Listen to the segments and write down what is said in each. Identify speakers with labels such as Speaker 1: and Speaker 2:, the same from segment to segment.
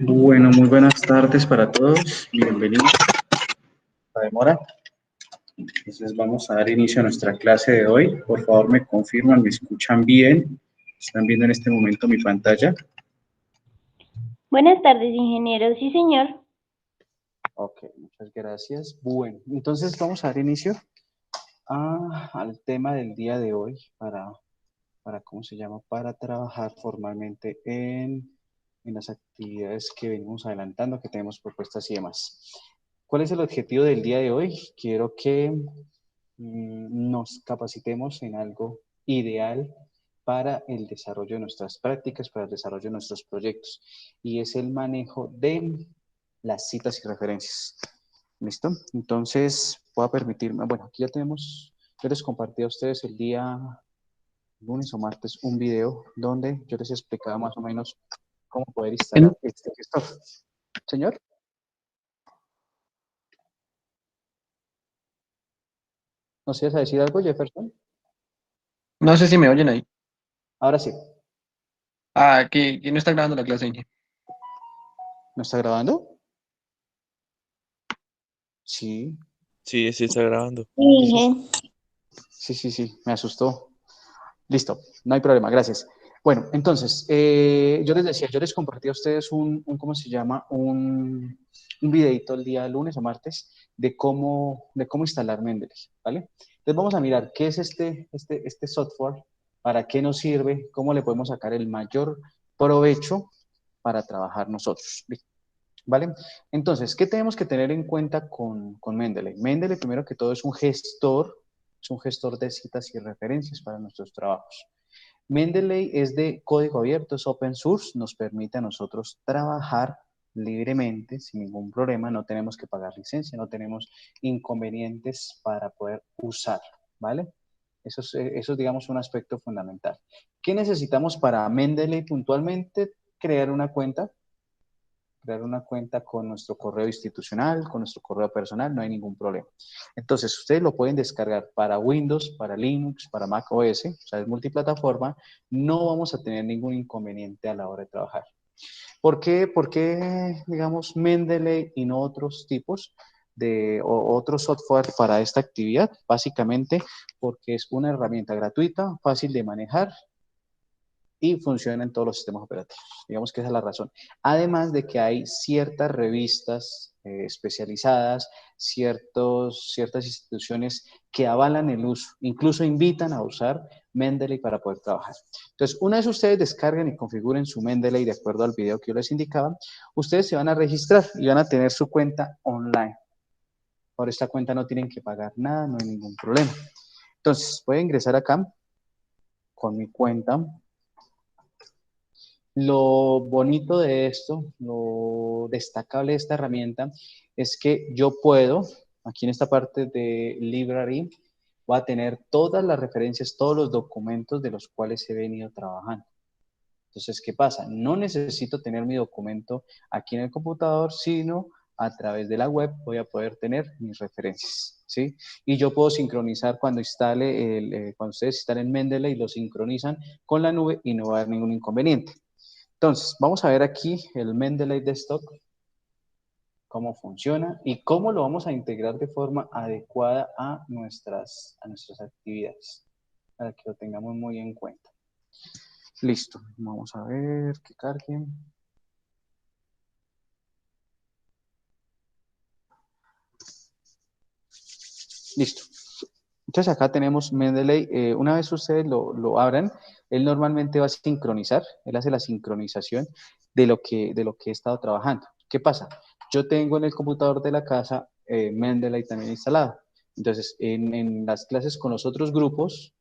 Speaker 1: Bueno, muy buenas tardes para todos. Bienvenidos a Demora. Entonces vamos a dar inicio a nuestra clase de hoy. Por favor, me confirman, me escuchan bien. Están viendo en este momento mi pantalla.
Speaker 2: Buenas tardes, ingeniero. Sí, señor.
Speaker 1: Ok, muchas gracias. Bueno, entonces vamos a dar inicio al tema del día de hoy ¿cómo se llama? Para trabajar formalmente en las actividades que venimos adelantando, que tenemos propuestas y demás. ¿Cuál es el objetivo del día de hoy? Quiero que nos capacitemos en algo ideal para el desarrollo de nuestras prácticas, para el desarrollo de nuestros proyectos, y es el manejo de las citas y referencias. ¿Listo? Entonces, voy a permitirme, bueno, aquí ya tenemos, yo les compartí a ustedes el día lunes o martes un video donde yo les explicaba más o menos cómo poder instalar este gestor. Señor, ¿no sé si vas a decir algo, Jefferson?
Speaker 3: No sé si me oyen ahí.
Speaker 1: Ahora sí.
Speaker 3: Ah, que no está grabando la clase, Inge.
Speaker 1: ¿No está grabando? Sí.
Speaker 4: Sí, sí está grabando.
Speaker 1: Sí, me asustó. Listo, no hay problema, gracias. Bueno, entonces, yo les decía, yo les compartí a ustedes ¿cómo se llama? Un videito el día lunes o martes de cómo instalar Mendeley, ¿vale? Entonces vamos a mirar qué es este software, para qué nos sirve, cómo le podemos sacar el mayor provecho para trabajar nosotros, ¿vale? Entonces, ¿qué tenemos que tener en cuenta con Mendeley? Mendeley, primero que todo, es un gestor de citas y referencias para nuestros trabajos. Mendeley es de código abierto, es open source, nos permite a nosotros trabajar libremente, sin ningún problema, no tenemos que pagar licencia, no tenemos inconvenientes para poder usarlo, ¿vale? Eso es, digamos, un aspecto fundamental. ¿Qué necesitamos para Mendeley puntualmente? Crear una cuenta con nuestro correo institucional, con nuestro correo personal, no hay ningún problema. Entonces, ustedes lo pueden descargar para Windows, para Linux, para Mac OS, o sea, es multiplataforma, no vamos a tener ningún inconveniente a la hora de trabajar. ¿Por qué, digamos, Mendeley y no otros tipos o otro software para esta actividad? Básicamente porque es una herramienta gratuita, fácil de manejar, y funciona en todos los sistemas operativos. Digamos que esa es la razón. Además de que hay ciertas revistas especializadas, ciertas instituciones que avalan el uso, incluso invitan a usar Mendeley para poder trabajar. Entonces, una vez ustedes descarguen y configuren su Mendeley de acuerdo al video que yo les indicaba, ustedes se van a registrar y van a tener su cuenta online. Por esta cuenta no tienen que pagar nada, no hay ningún problema. Entonces, voy a ingresar acá con mi cuenta. Lo bonito de esto, lo destacable de esta herramienta, es que yo puedo, aquí en esta parte de Library, voy a tener todas las referencias, todos los documentos de los cuales he venido trabajando. Entonces, ¿qué pasa? No necesito tener mi documento aquí en el computador, sino a través de la web voy a poder tener mis referencias, ¿sí? Y yo puedo sincronizar cuando cuando ustedes instalen Mendeley, lo sincronizan con la nube y no va a haber ningún inconveniente. Entonces, vamos a ver aquí el Mendeley Desktop, cómo funciona y cómo lo vamos a integrar de forma adecuada a nuestras actividades, para que lo tengamos muy en cuenta. Listo, vamos a ver que cargue. Listo. Entonces acá tenemos Mendeley. Una vez ustedes lo abran, él normalmente va a sincronizar, él hace la sincronización de lo que he estado trabajando. ¿Qué pasa? Yo tengo en el computador de la casa Mendeley también instalado. Entonces, en las clases con los otros grupos,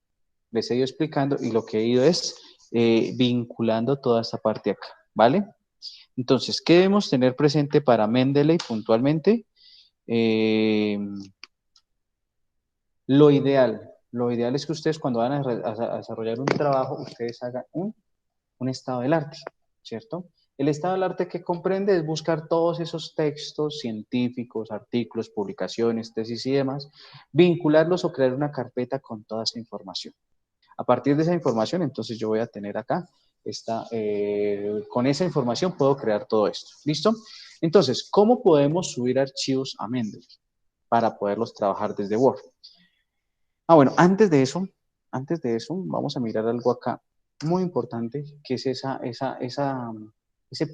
Speaker 1: les he ido explicando y lo que he ido es vinculando toda esta parte acá, ¿vale? Entonces, ¿qué debemos tener presente para Mendeley puntualmente? Lo ideal es que ustedes cuando van a desarrollar un trabajo, ustedes hagan un estado del arte, ¿cierto? El estado del arte que comprende es buscar todos esos textos científicos, artículos, publicaciones, tesis y demás, vincularlos o crear una carpeta con toda esa información. A partir de esa información, entonces yo voy a tener acá con esa información puedo crear todo esto. ¿Listo? Entonces, ¿cómo podemos subir archivos a Mendeley para poderlos trabajar desde Word? Bueno, antes de eso, vamos a mirar algo acá muy importante, que es ese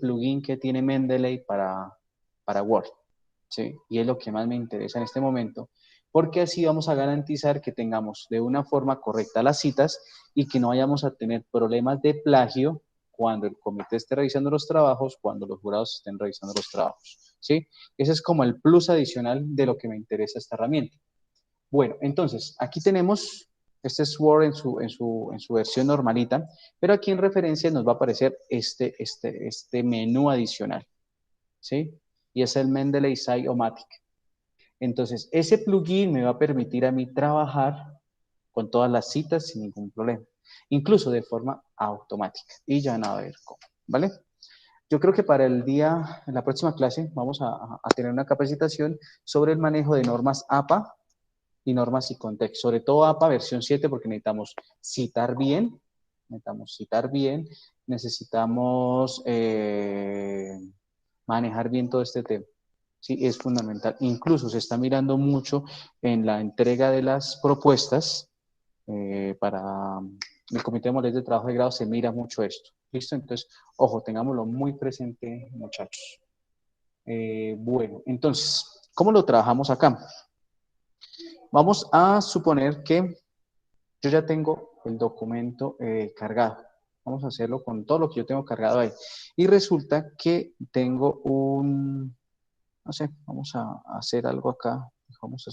Speaker 1: plugin que tiene Mendeley para Word, ¿sí? Y es lo que más me interesa en este momento, porque así vamos a garantizar que tengamos de una forma correcta las citas y que no vayamos a tener problemas de plagio cuando el comité esté revisando los trabajos, cuando los jurados estén revisando los trabajos, ¿sí? Ese es como el plus adicional de lo que me interesa esta herramienta. Bueno, entonces, aquí tenemos, este es Word en su versión normalita, pero aquí en referencia nos va a aparecer este menú adicional, ¿sí? Y es el Mendeley Site-O-Matic. Entonces, ese plugin me va a permitir a mí trabajar con todas las citas sin ningún problema, incluso de forma automática. Y ya van a ver cómo, ¿vale? Yo creo que para en la próxima clase, vamos a tener una capacitación sobre el manejo de normas APA y normas y contexto, sobre todo APA versión 7, porque necesitamos citar bien, necesitamos manejar bien todo este tema. Sí, es fundamental. Incluso se está mirando mucho en la entrega de las propuestas para el Comité de Modalidades de Trabajo de Grado, se mira mucho esto. ¿Listo? Entonces, ojo, tengámoslo muy presente, muchachos. Bueno, entonces, ¿cómo lo trabajamos acá? Vamos a suponer que yo ya tengo el documento cargado. Vamos a hacerlo con todo lo que yo tengo cargado ahí. Y resulta que tengo no sé, vamos a hacer algo acá. Vamos a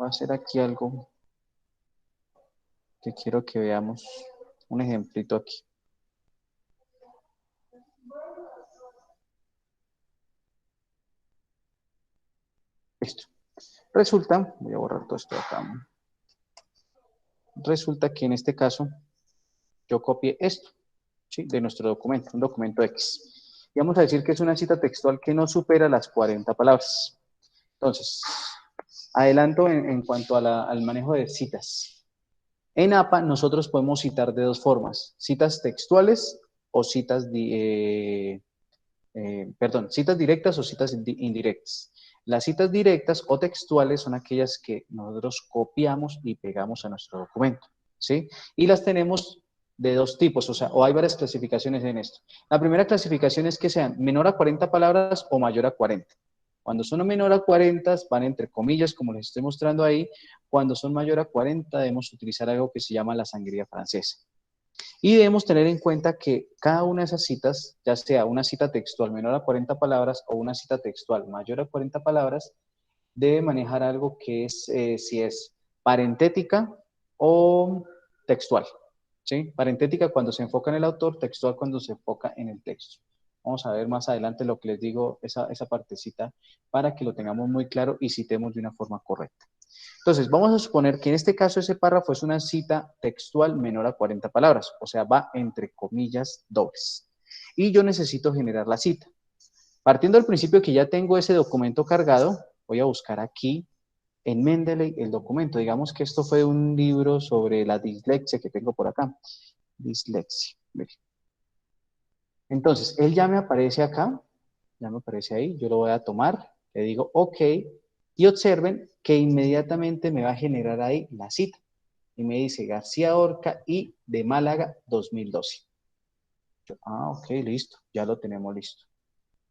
Speaker 1: hacer aquí algo que quiero que veamos. Un ejemplito aquí. Listo. Resulta, voy a borrar todo esto de acá. Resulta que en este caso yo copié esto, ¿sí? De nuestro documento, un documento X. Y vamos a decir que es una cita textual que no supera las 40 palabras. Entonces, adelanto en cuanto al manejo de citas. En APA nosotros podemos citar de dos formas, citas textuales o citas citas directas o citas indirectas. Las citas directas o textuales son aquellas que nosotros copiamos y pegamos a nuestro documento, ¿sí? Y las tenemos de dos tipos, o hay varias clasificaciones en esto. La primera clasificación es que sean menor a 40 palabras o mayor a 40. Cuando son menor a 40, van entre comillas, como les estoy mostrando ahí. Cuando son mayor a 40, debemos utilizar algo que se llama la sangría francesa. Y debemos tener en cuenta que cada una de esas citas, ya sea una cita textual menor a 40 palabras o una cita textual mayor a 40 palabras, debe manejar algo que es, si es parentética o textual. ¿Sí? Parentética cuando se enfoca en el autor, textual cuando se enfoca en el texto. Vamos a ver más adelante lo que les digo, esa partecita, para que lo tengamos muy claro y citemos de una forma correcta. Entonces, vamos a suponer que en este caso ese párrafo es una cita textual menor a 40 palabras, o sea, va entre comillas dobles. Y yo necesito generar la cita. Partiendo del principio que ya tengo ese documento cargado, voy a buscar aquí en Mendeley el documento. Digamos que esto fue un libro sobre la dislexia que tengo por acá. Dislexia. Entonces, él ya me aparece acá, ya me aparece ahí, yo lo voy a tomar, le digo OK, y observen que inmediatamente me va a generar ahí la cita. Y me dice García Orca y de Málaga 2012. OK, listo, ya lo tenemos listo.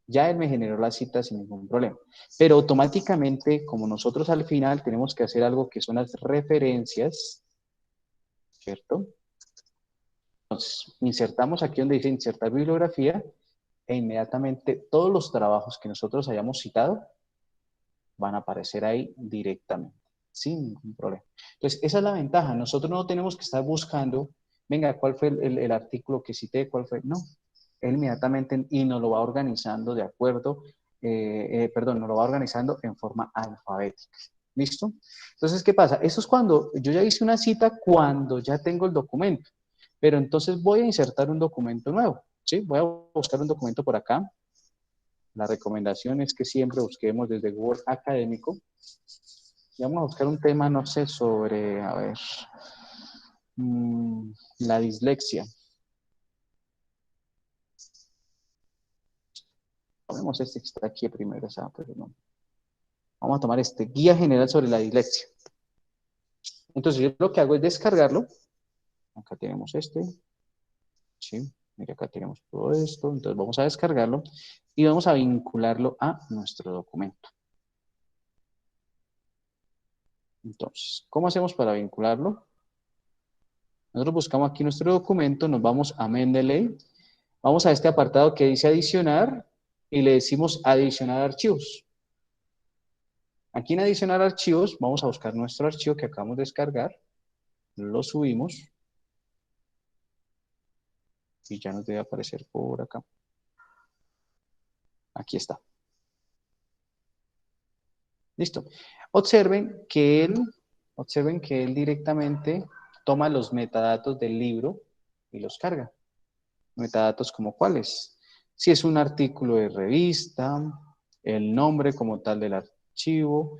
Speaker 1: Ya él me generó la cita sin ningún problema. Pero automáticamente, como nosotros al final tenemos que hacer algo que son las referencias, ¿cierto? Entonces, insertamos aquí donde dice insertar bibliografía e inmediatamente todos los trabajos que nosotros hayamos citado van a aparecer ahí directamente, sin ningún problema. Entonces, esa es la ventaja. Nosotros no tenemos que estar buscando, venga, ¿cuál fue el artículo que cité? ¿Cuál fue? No, él inmediatamente y nos lo va organizando de acuerdo, nos lo va organizando en forma alfabética. ¿Listo? Entonces, ¿qué pasa? Eso es cuando yo ya hice una cita, cuando ya tengo el documento. Pero entonces voy a insertar un documento nuevo, ¿sí? Voy a buscar un documento por acá. La recomendación es que siempre busquemos desde Word académico. Y vamos a buscar un tema, no sé, sobre, a ver, la dislexia. Ponemos este que está aquí primero, pero no. Vamos a tomar este, guía general sobre la dislexia. Entonces yo lo que hago es descargarlo. Acá tenemos este. Sí, mira, acá tenemos todo esto. Entonces vamos a descargarlo y vamos a vincularlo a nuestro documento. Entonces, ¿cómo hacemos para vincularlo? Nosotros buscamos aquí nuestro documento, nos vamos a Mendeley, vamos a este apartado que dice adicionar y le decimos adicionar archivos. Aquí en adicionar archivos vamos a buscar nuestro archivo que acabamos de descargar, lo subimos y ya nos debe aparecer por acá. Aquí está. Listo. Observen que él directamente toma los metadatos del libro y los carga. Metadatos como cuáles. Si es un artículo de revista, el nombre como tal del archivo,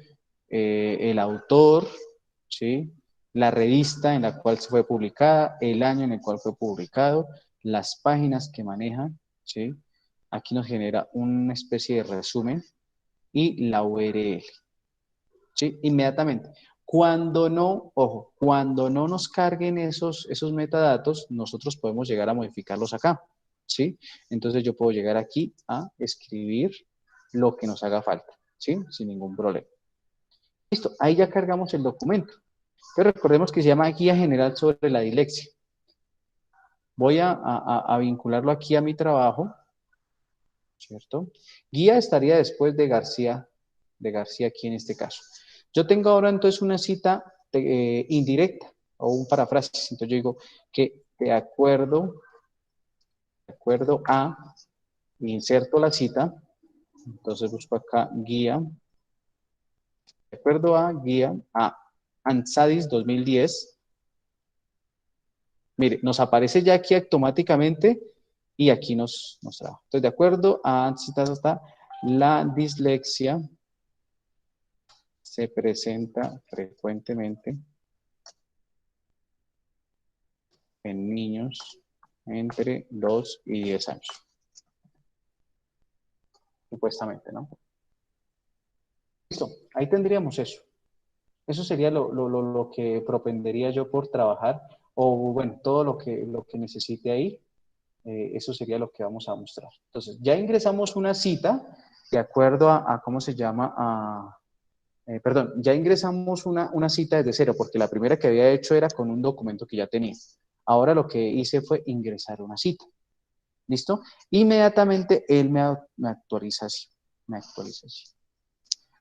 Speaker 1: el autor, ¿sí? La revista en la cual se fue publicada, el año en el cual fue publicado, las páginas que maneja, ¿sí? Aquí nos genera una especie de resumen y la URL, ¿sí? Inmediatamente. Cuando no, ojo, cuando no nos carguen esos metadatos, nosotros podemos llegar a modificarlos acá, ¿sí? Entonces yo puedo llegar aquí a escribir lo que nos haga falta, ¿sí? Sin ningún problema. Listo, ahí ya cargamos el documento. Pero recordemos que se llama Guía General sobre la Dislexia. Voy a vincularlo aquí a mi trabajo, ¿cierto? Guía estaría después de García aquí en este caso. Yo tengo ahora entonces una cita indirecta o un paráfrasis. Entonces yo digo que de acuerdo a, inserto la cita, entonces busco acá guía, de acuerdo a guía a ANSADIS 2010. Mire, nos aparece ya aquí automáticamente y aquí nos trabaja. Entonces, de acuerdo a ANSADIS, está la dislexia se presenta frecuentemente en niños entre 2 y 10 años. Supuestamente, ¿no? Listo, ahí tendríamos eso. Eso sería lo que propendería yo por trabajar, o bueno, todo lo que necesite ahí, eso sería lo que vamos a mostrar. Entonces, ya ingresamos una cita, de acuerdo a ¿cómo se llama? Perdón, ya ingresamos una cita desde cero, porque la primera que había hecho era con un documento que ya tenía. Ahora lo que hice fue ingresar una cita. ¿Listo? Inmediatamente él me actualiza así. Me actualiza así.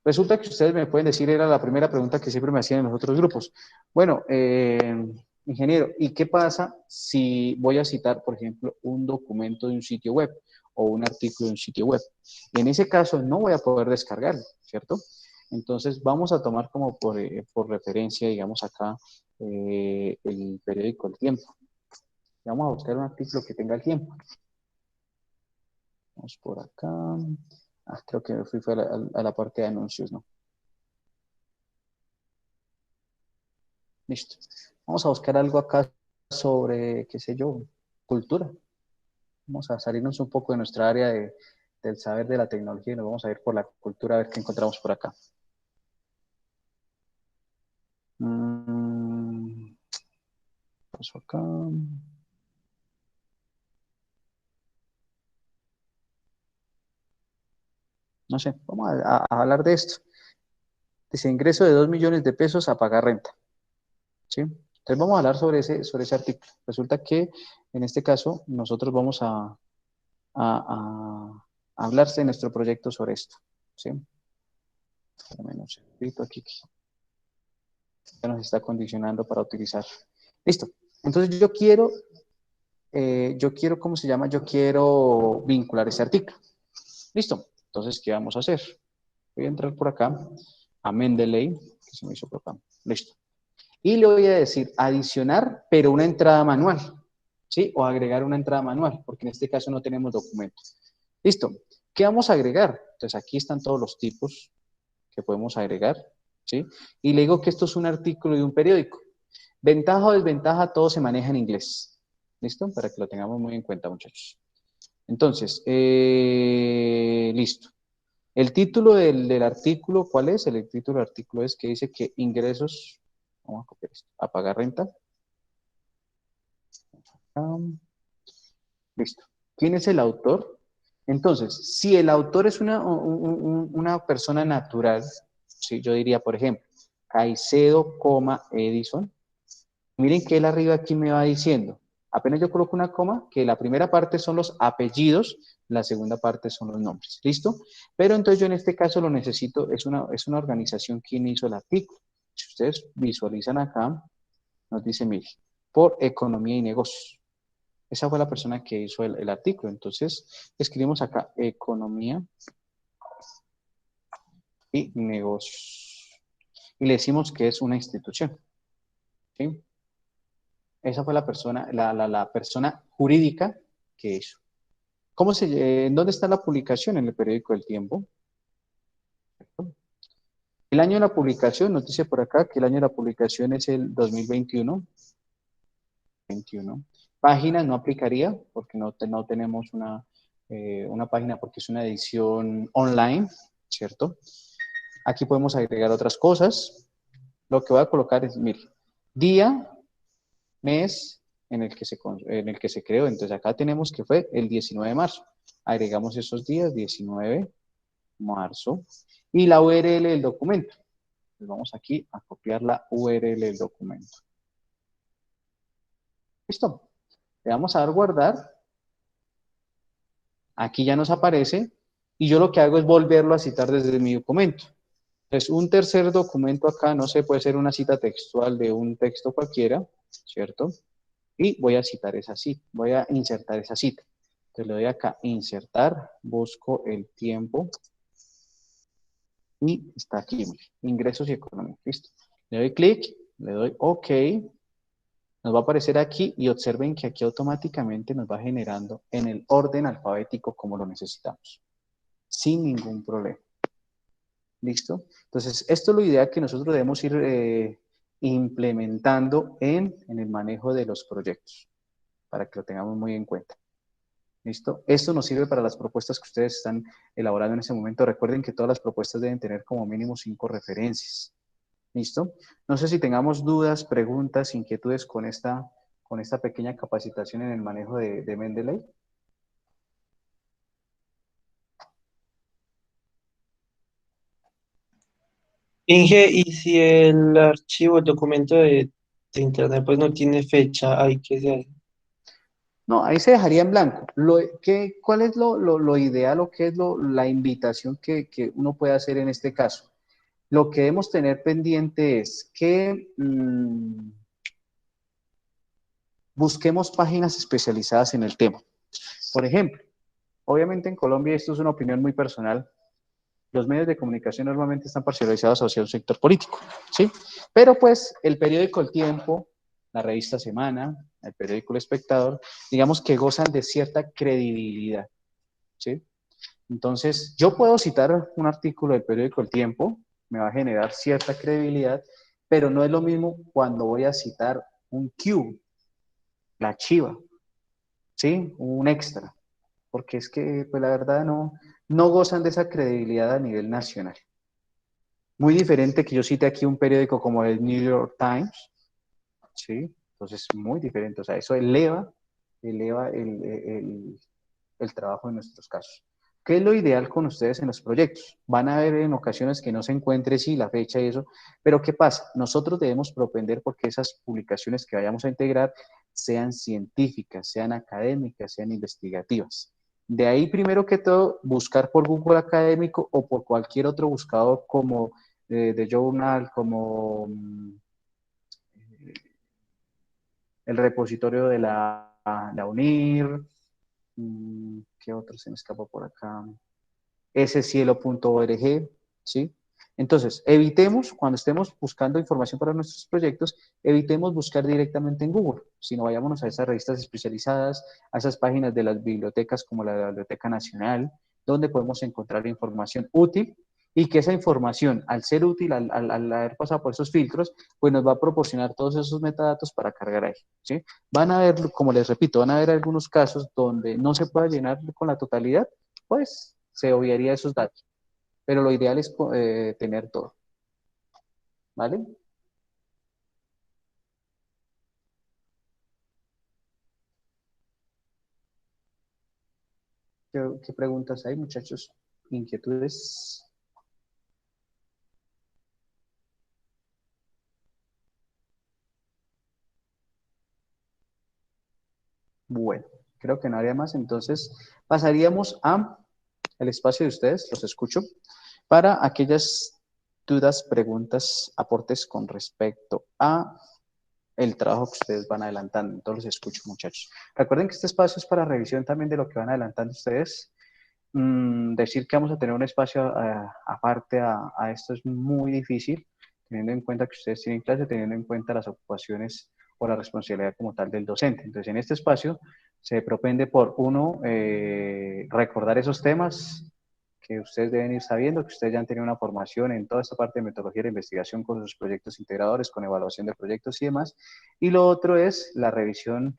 Speaker 1: Resulta que ustedes me pueden decir, era la primera pregunta que siempre me hacían en los otros grupos. Bueno, ingeniero, ¿y qué pasa si voy a citar, por ejemplo, un documento de un sitio web o un artículo de un sitio web? En ese caso no voy a poder descargarlo, ¿cierto? Entonces vamos a tomar como por referencia, digamos acá, el periódico El Tiempo. Vamos a buscar un artículo que tenga el tiempo. Vamos por acá. Creo que me fui a la parte de anuncios, ¿no? Listo. Vamos a buscar algo acá sobre, qué sé yo, cultura. Vamos a salirnos un poco de nuestra área del saber de la tecnología y nos vamos a ir por la cultura a ver qué encontramos por acá. Paso acá. No sé, vamos a hablar de esto. Dice ingreso de 2 millones de pesos a pagar renta. ¿Sí? Entonces vamos a hablar sobre ese artículo. Resulta que en este caso nosotros vamos a hablarse en nuestro proyecto sobre esto. ¿Sí? Menos aquí que ya nos está condicionando para utilizar. Listo. Entonces yo quiero, ¿cómo se llama? Yo quiero vincular ese artículo. Listo. Entonces, ¿qué vamos a hacer? Voy a entrar por acá a Mendeley, que se me hizo por acá. Listo. Y le voy a decir adicionar, pero una entrada manual. ¿Sí? O agregar una entrada manual, porque en este caso no tenemos documentos. Listo. ¿Qué vamos a agregar? Entonces aquí están todos los tipos que podemos agregar. ¿sí? Y le digo que esto es un artículo de un periódico. Ventaja o desventaja, todo se maneja en inglés. ¿Listo? Para que lo tengamos muy en cuenta, muchachos. Entonces, listo. El título del artículo, ¿cuál es? El título del artículo es que dice que ingresos, vamos a copiar esto, a pagar renta. Listo. ¿Quién es el autor? Entonces, si el autor es una persona natural, ¿sí? Yo diría, por ejemplo, Caicedo, Edison. Miren que él arriba aquí me va diciendo, apenas yo coloco una coma, que la primera parte son los apellidos, la segunda parte son los nombres. ¿Listo? Pero entonces yo en este caso lo necesito, es una organización quien hizo el artículo. Si ustedes visualizan acá, nos dice, mire, por economía y negocios. Esa fue la persona que hizo el artículo. Entonces, escribimos acá economía y negocios. Y le decimos que es una institución. ¿Sí? Esa fue la persona, la persona jurídica que hizo. ¿Dónde está la publicación? En el periódico El Tiempo. El año de la publicación, nos dice por acá que el año de la publicación es el 2021. 21. Páginas no aplicaría porque no tenemos una página porque es una edición online, ¿cierto? Aquí podemos agregar otras cosas. Lo que voy a colocar es, mire, día, mes en el que se creó. Entonces acá tenemos que fue el 19 de marzo. Agregamos esos días, 19 de marzo. Y la URL del documento. Entonces vamos aquí a copiar la URL del documento. ¿Listo? Le vamos a dar guardar. Aquí ya nos aparece. Y yo lo que hago es volverlo a citar desde mi documento. Entonces, un tercer documento acá, no sé, puede ser una cita textual de un texto cualquiera, ¿cierto? Y voy a citar esa cita, voy a insertar esa cita. Entonces le doy acá, insertar, busco el tiempo y está aquí, ingresos y economía, listo. Le doy clic, le doy OK, nos va a aparecer aquí y observen que aquí automáticamente nos va generando en el orden alfabético como lo necesitamos, sin ningún problema. ¿Listo? Entonces, esto es lo ideal que nosotros debemos ir implementando en el manejo de los proyectos, para que lo tengamos muy en cuenta. ¿Listo? Esto nos sirve para las propuestas que ustedes están elaborando en ese momento. Recuerden que todas las propuestas deben tener como mínimo 5 referencias. ¿Listo? No sé si tengamos dudas, preguntas, inquietudes con esta pequeña capacitación en el manejo de Mendeley.
Speaker 5: Inge, y si el archivo, el documento de internet, pues no tiene fecha, hay que hacer.
Speaker 1: No, ahí se dejaría en blanco. ¿Cuál es lo ideal o qué es la invitación que uno puede hacer en este caso? Lo que debemos tener pendiente es que busquemos páginas especializadas en el tema. Por ejemplo, obviamente en Colombia, esto es una opinión muy personal, los medios de comunicación normalmente están parcializados hacia un sector político, ¿sí? Pero pues el periódico El Tiempo, la revista Semana, el periódico El Espectador, digamos que gozan de cierta credibilidad, ¿sí? Entonces, yo puedo citar un artículo del periódico El Tiempo, me va a generar cierta credibilidad, pero no es lo mismo cuando voy a citar un Q, la Chiva, ¿sí? Un extra, porque es que, pues la verdad, no gozan de esa credibilidad a nivel nacional. Muy diferente que yo cite aquí un periódico como el New York Times, ¿sí? Entonces, muy diferente, o sea, eso eleva el trabajo en nuestros casos. ¿Qué es lo ideal con ustedes en los proyectos? Van a haber en ocasiones que no se encuentre, sí, la fecha y eso, pero ¿qué pasa? Nosotros debemos propender porque esas publicaciones que vayamos a integrar sean científicas, sean académicas, sean investigativas. De ahí, primero que todo, buscar por Google Académico o por cualquier otro buscador como The Journal, como el repositorio de la UNIR, ¿qué otro se me escapa por acá? scielo.org, ¿sí? Entonces, evitemos, cuando estemos buscando información para nuestros proyectos, evitemos buscar directamente en Google, sino vayámonos a esas revistas especializadas, a esas páginas de las bibliotecas como la Biblioteca Nacional, donde podemos encontrar información útil y que esa información, al ser útil, al haber pasado por esos filtros, pues nos va a proporcionar todos esos metadatos para cargar ahí, ¿sí? Van a haber, como les repito, van a haber algunos casos donde no se pueda llenar con la totalidad, pues se obviaría esos datos, pero lo ideal es tener todo, ¿vale? ¿Qué preguntas hay, muchachos? ¿Inquietudes? Bueno, creo que no habría más, entonces pasaríamos a el espacio de ustedes, los escucho, para aquellas dudas, preguntas, aportes con respecto a el trabajo que ustedes van adelantando. Entonces los escucho, muchachos. Recuerden que este espacio es para revisión también de lo que van adelantando ustedes. Decir que vamos a tener un espacio aparte a esto es muy difícil, teniendo en cuenta que ustedes tienen clase, teniendo en cuenta las ocupaciones o la responsabilidad como tal del docente. Entonces, en este espacio se propende por uno, recordar esos temas que ustedes deben ir sabiendo, que ustedes ya han tenido una formación en toda esta parte de metodología de investigación con sus proyectos integradores, con evaluación de proyectos y demás. Y lo otro es la revisión,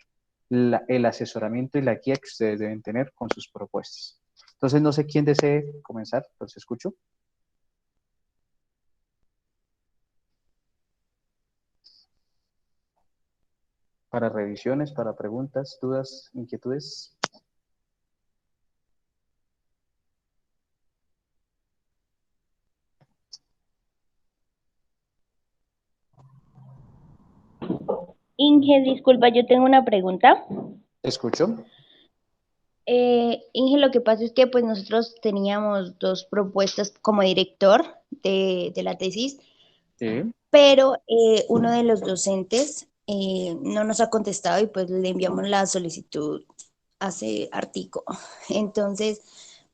Speaker 1: el asesoramiento y la guía que ustedes deben tener con sus propuestas. Entonces, no sé quién desee comenzar, los escucho. Para revisiones, para preguntas, dudas, inquietudes.
Speaker 2: Inge, disculpa, yo tengo una pregunta.
Speaker 1: Escucho.
Speaker 2: Inge, lo que pasa es que pues nosotros teníamos dos propuestas como director de la tesis,
Speaker 1: Sí.
Speaker 2: pero uno de los docentes no nos ha contestado y pues le enviamos la solicitud hace artico. Entonces,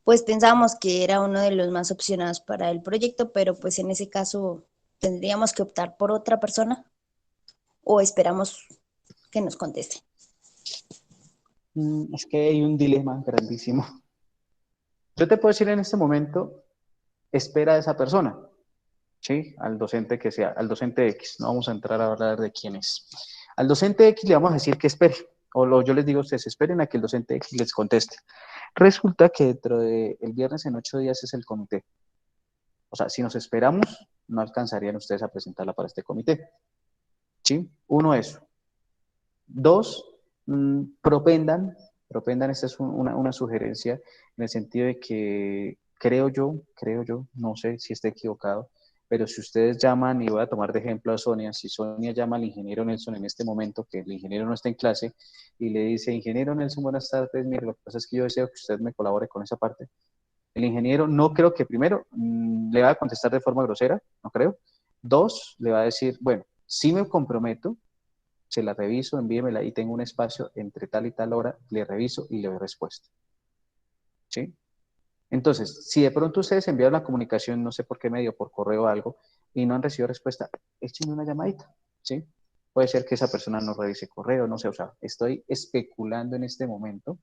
Speaker 2: pues pensábamos que era uno de los más opcionados para el proyecto, pero pues en ese caso tendríamos que optar por otra persona o esperamos que nos conteste.
Speaker 1: Es que hay un dilema grandísimo. Yo te puedo decir en este momento, espera a esa persona, ¿sí? Al docente que sea, al docente X. No vamos a entrar a hablar de quién es. Al docente X le vamos a decir que espere. Yo les digo a ustedes, esperen a que el docente X les conteste. Resulta que dentro del viernes en 8 días es el comité. O sea, si nos esperamos, no alcanzarían ustedes a presentarla para este comité. ¿Sí? Uno, eso. Dos, propendan, esta es una sugerencia en el sentido de que creo yo, no sé si esté equivocado, pero si ustedes llaman, y voy a tomar de ejemplo a Sonia, si Sonia llama al ingeniero Nelson en este momento, que el ingeniero no está en clase, y le dice, ingeniero Nelson, buenas tardes, mire, lo que pasa es que yo deseo que usted me colabore con esa parte. El ingeniero no creo que primero le va a contestar de forma grosera, no creo. Dos, le va a decir, bueno, sí me comprometo, se la reviso, envíemela y tengo un espacio entre tal y tal hora, le reviso y le doy respuesta. ¿Sí? Entonces, si de pronto ustedes enviaron la comunicación, no sé por qué medio, por correo o algo, y no han recibido respuesta, échenme una llamadita, ¿sí? Puede ser que esa persona no revise correo, no sé, o sea, estoy especulando en este momento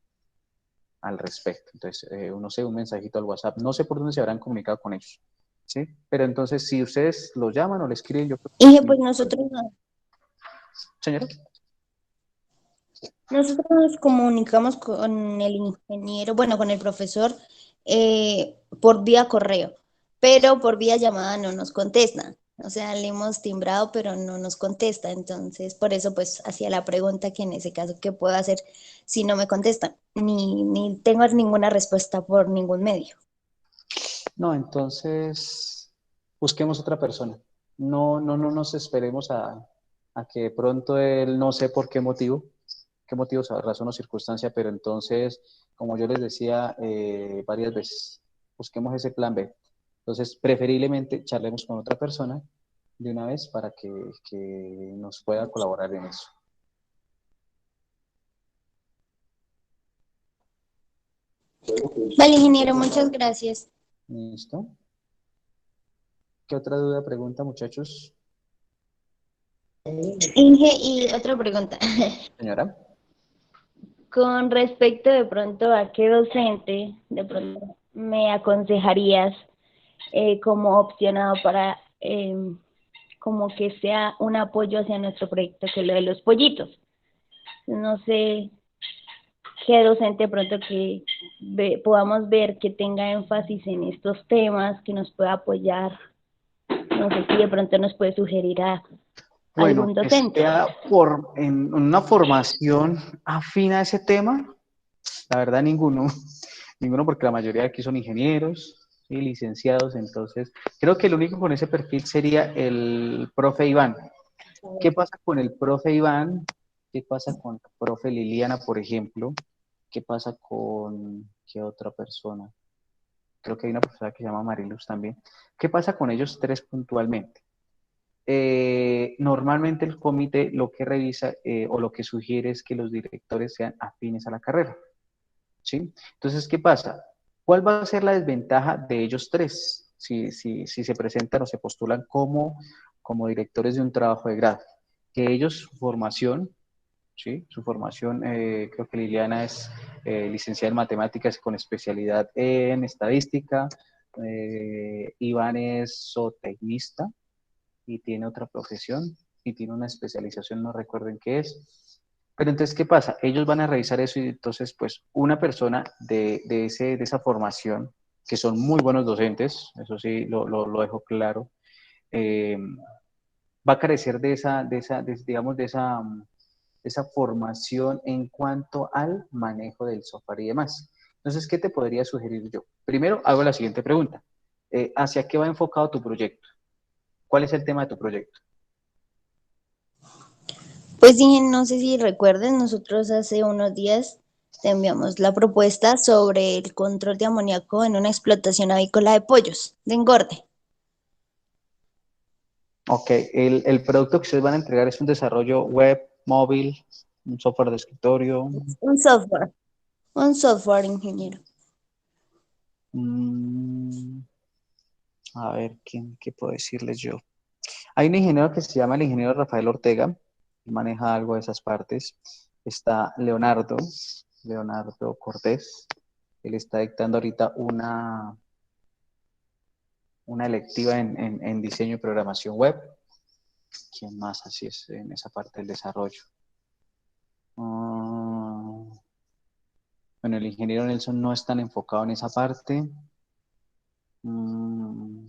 Speaker 1: al respecto. Entonces, no sé, un mensajito al WhatsApp, no sé por dónde se habrán comunicado con ellos, ¿sí? Pero entonces, si ustedes los llaman o les escriben, yo creo
Speaker 2: Inge,
Speaker 1: que...
Speaker 2: pues nosotros
Speaker 1: Señora.
Speaker 2: nos comunicamos con el ingeniero, bueno, con el profesor por vía correo, pero por vía llamada no nos contesta. O sea, le hemos timbrado, pero no nos contesta. Entonces, por eso, pues, hacía la pregunta que en ese caso, ¿qué puedo hacer si no me contestan? Ni tengo ninguna respuesta por ningún medio.
Speaker 1: No, entonces busquemos otra persona. No nos esperemos a que de pronto él no sé por qué motivo, razón o circunstancia, pero entonces, como yo les decía varias veces, busquemos ese plan B. Entonces, preferiblemente charlemos con otra persona de una vez para que nos pueda colaborar en eso.
Speaker 2: Vale, ingeniero, muchas gracias.
Speaker 1: ¿Listo? ¿Qué otra duda, pregunta, muchachos?
Speaker 2: Inge, y otra pregunta.
Speaker 1: Señora.
Speaker 2: Con respecto de pronto a qué docente de pronto me aconsejarías como opcionado para como que sea un apoyo hacia nuestro proyecto, que es lo de los pollitos. No sé qué docente pronto que podamos ver que tenga énfasis en estos temas, que nos pueda apoyar. No sé si de pronto nos puede sugerir a
Speaker 1: Bueno,
Speaker 2: algún
Speaker 1: que
Speaker 2: docente.
Speaker 1: sea en una formación afina a ese tema, la verdad ninguno, ninguno porque la mayoría de aquí son ingenieros y licenciados, entonces creo que el único con ese perfil sería el profe Iván. ¿Qué pasa con el profe Iván? ¿Qué pasa con la profe Liliana, por ejemplo? ¿Qué pasa con qué otra persona? Creo que hay una persona que se llama Mariluz también. ¿Qué pasa con ellos tres puntualmente? Normalmente el comité lo que revisa o lo que sugiere es que los directores sean afines a la carrera, ¿sí? Entonces, ¿qué pasa? ¿Cuál va a ser la desventaja de ellos tres si se presentan o se postulan como directores de un trabajo de grado? Que ellos, su formación, ¿sí? Su formación, creo que Liliana es licenciada en matemáticas con especialidad en estadística, Iván es zootecnista y tiene otra profesión y tiene una especialización, no recuerdo en qué es. Pero entonces, ¿qué pasa? Ellos van a revisar eso y entonces, pues, una persona de esa formación, que son muy buenos docentes, eso sí, lo dejo claro, va a carecer digamos, de esa formación en cuanto al manejo del software y demás. Entonces, ¿qué te podría sugerir yo? Primero, hago la siguiente pregunta. ¿Hacia qué va enfocado tu proyecto? ¿Cuál es el tema de tu proyecto?
Speaker 2: Pues sí, no sé si recuerden, nosotros hace unos días te enviamos la propuesta sobre el control de amoníaco en una explotación avícola de pollos, de engorde.
Speaker 1: Ok, el producto que ustedes van a entregar es un desarrollo web, móvil, un software de escritorio.
Speaker 2: Un software ingeniero.
Speaker 1: Mm, a ver, ¿qué puedo decirles yo? Hay un ingeniero que se llama el ingeniero Rafael Ortega, que maneja algo de esas partes. Está Leonardo Cortés. Él está dictando ahorita una electiva en diseño y programación web. ¿Quién más así es en esa parte del desarrollo? Ah, bueno, el ingeniero Nelson no es tan enfocado en esa parte. Mm,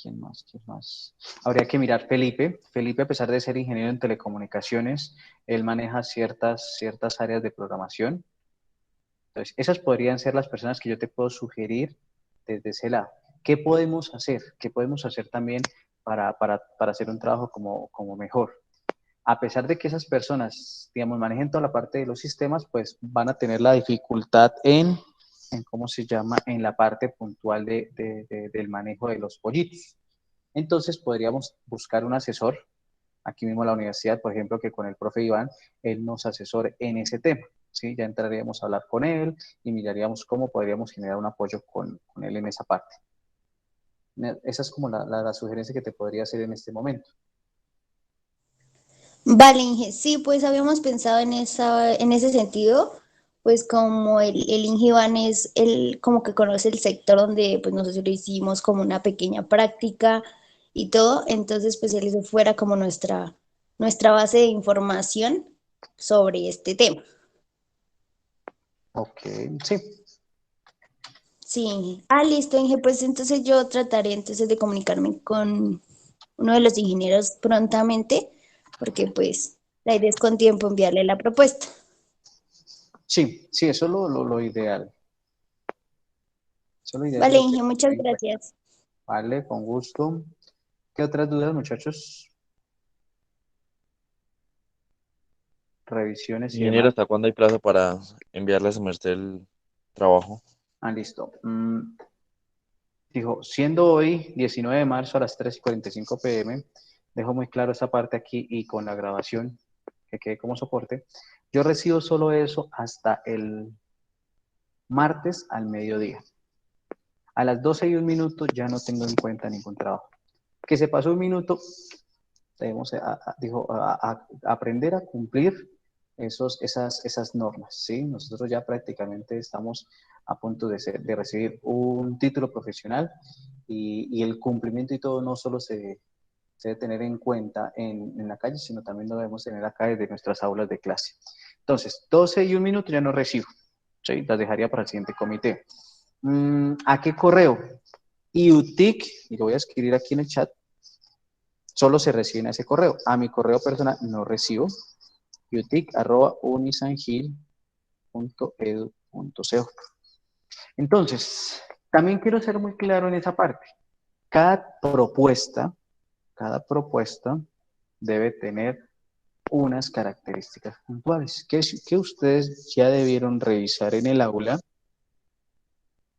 Speaker 1: ¿Quién más? ¿Quién más? Habría que mirar Felipe. Felipe, a pesar de ser ingeniero en telecomunicaciones, él maneja ciertas áreas de programación. Entonces, esas podrían ser las personas que yo te puedo sugerir desde ese lado. ¿Qué podemos hacer? ¿Qué podemos hacer también para hacer un trabajo como mejor? A pesar de que esas personas, digamos, manejen toda la parte de los sistemas, pues van a tener la dificultad en ¿cómo se llama? En la parte puntual del manejo de los pollitos. Entonces podríamos buscar un asesor, aquí mismo en la universidad, por ejemplo, que con el profe Iván, él nos asesore en ese tema, ¿sí? Ya entraríamos a hablar con él y miraríamos cómo podríamos generar un apoyo con él en esa parte. Esa es como la sugerencia que te podría hacer en este momento.
Speaker 2: Vale, Inge, sí, pues habíamos pensado en ese sentido, pues como el Inge Iván es el, como que conoce el sector donde pues nosotros hicimos como una pequeña práctica y todo, entonces pues él hizo fuera como nuestra base de información sobre este tema.
Speaker 1: Ok, sí,
Speaker 2: Sí, ah, listo, Inge, pues entonces yo trataré entonces de comunicarme con uno de los ingenieros prontamente, porque pues la idea es con tiempo enviarle la propuesta.
Speaker 1: sí, sí, eso es lo ideal. Eso es lo ideal y
Speaker 2: Vale,
Speaker 1: lo que
Speaker 2: Inge, muchas
Speaker 1: en cuenta.
Speaker 2: gracias.
Speaker 1: Vale, con gusto. ¿Qué otras dudas, muchachos? Revisiones y
Speaker 4: Ingeniero,
Speaker 1: demás.
Speaker 4: ¿hasta cuándo hay plazo para enviarle a su merced el trabajo?
Speaker 1: Ah, listo. Dijo, siendo hoy 19 de marzo a las 3:45 p.m., dejo muy claro esa parte aquí y con la grabación que quede como soporte. Yo recibo solo eso hasta el martes al mediodía. A las 12:01 ya no tengo en cuenta ningún trabajo. Que se pasó un minuto, debemos, dijo, aprender a cumplir esas normas, ¿sí? Nosotros ya prácticamente estamos a punto de recibir un título profesional y el cumplimiento y todo no solo se debe tener en cuenta en la calle, sino también lo debemos tener acá desde nuestras aulas de clase. Entonces, 12 y un minuto ya no recibo, ¿sí? Las dejaría para el siguiente comité. ¿A qué correo? IUTIC, y lo voy a escribir aquí en el chat, solo se recibe en ese correo. A mi correo personal no recibo, utic@unisangil.edu.co. Entonces, también quiero ser muy claro en esa parte. Cada propuesta debe tener unas características puntuales que ustedes ya debieron revisar en el aula,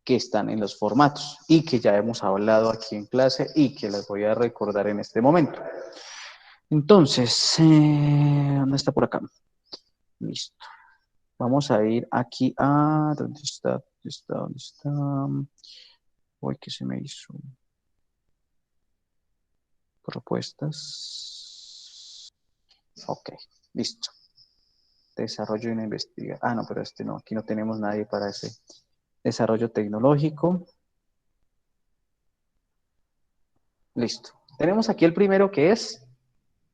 Speaker 1: que están en los formatos y que ya hemos hablado aquí en clase y que las voy a recordar en este momento. Entonces, ¿dónde está por acá? Listo. Vamos a ir aquí a... ¿Dónde está? ¿Dónde está? ¿Dónde está? Uy, ¿qué se me hizo? Propuestas. Ok, listo. Desarrollo y una investigación. Ah, no, pero este no, aquí no tenemos nadie para ese. Desarrollo tecnológico. Listo. Tenemos aquí el primero que es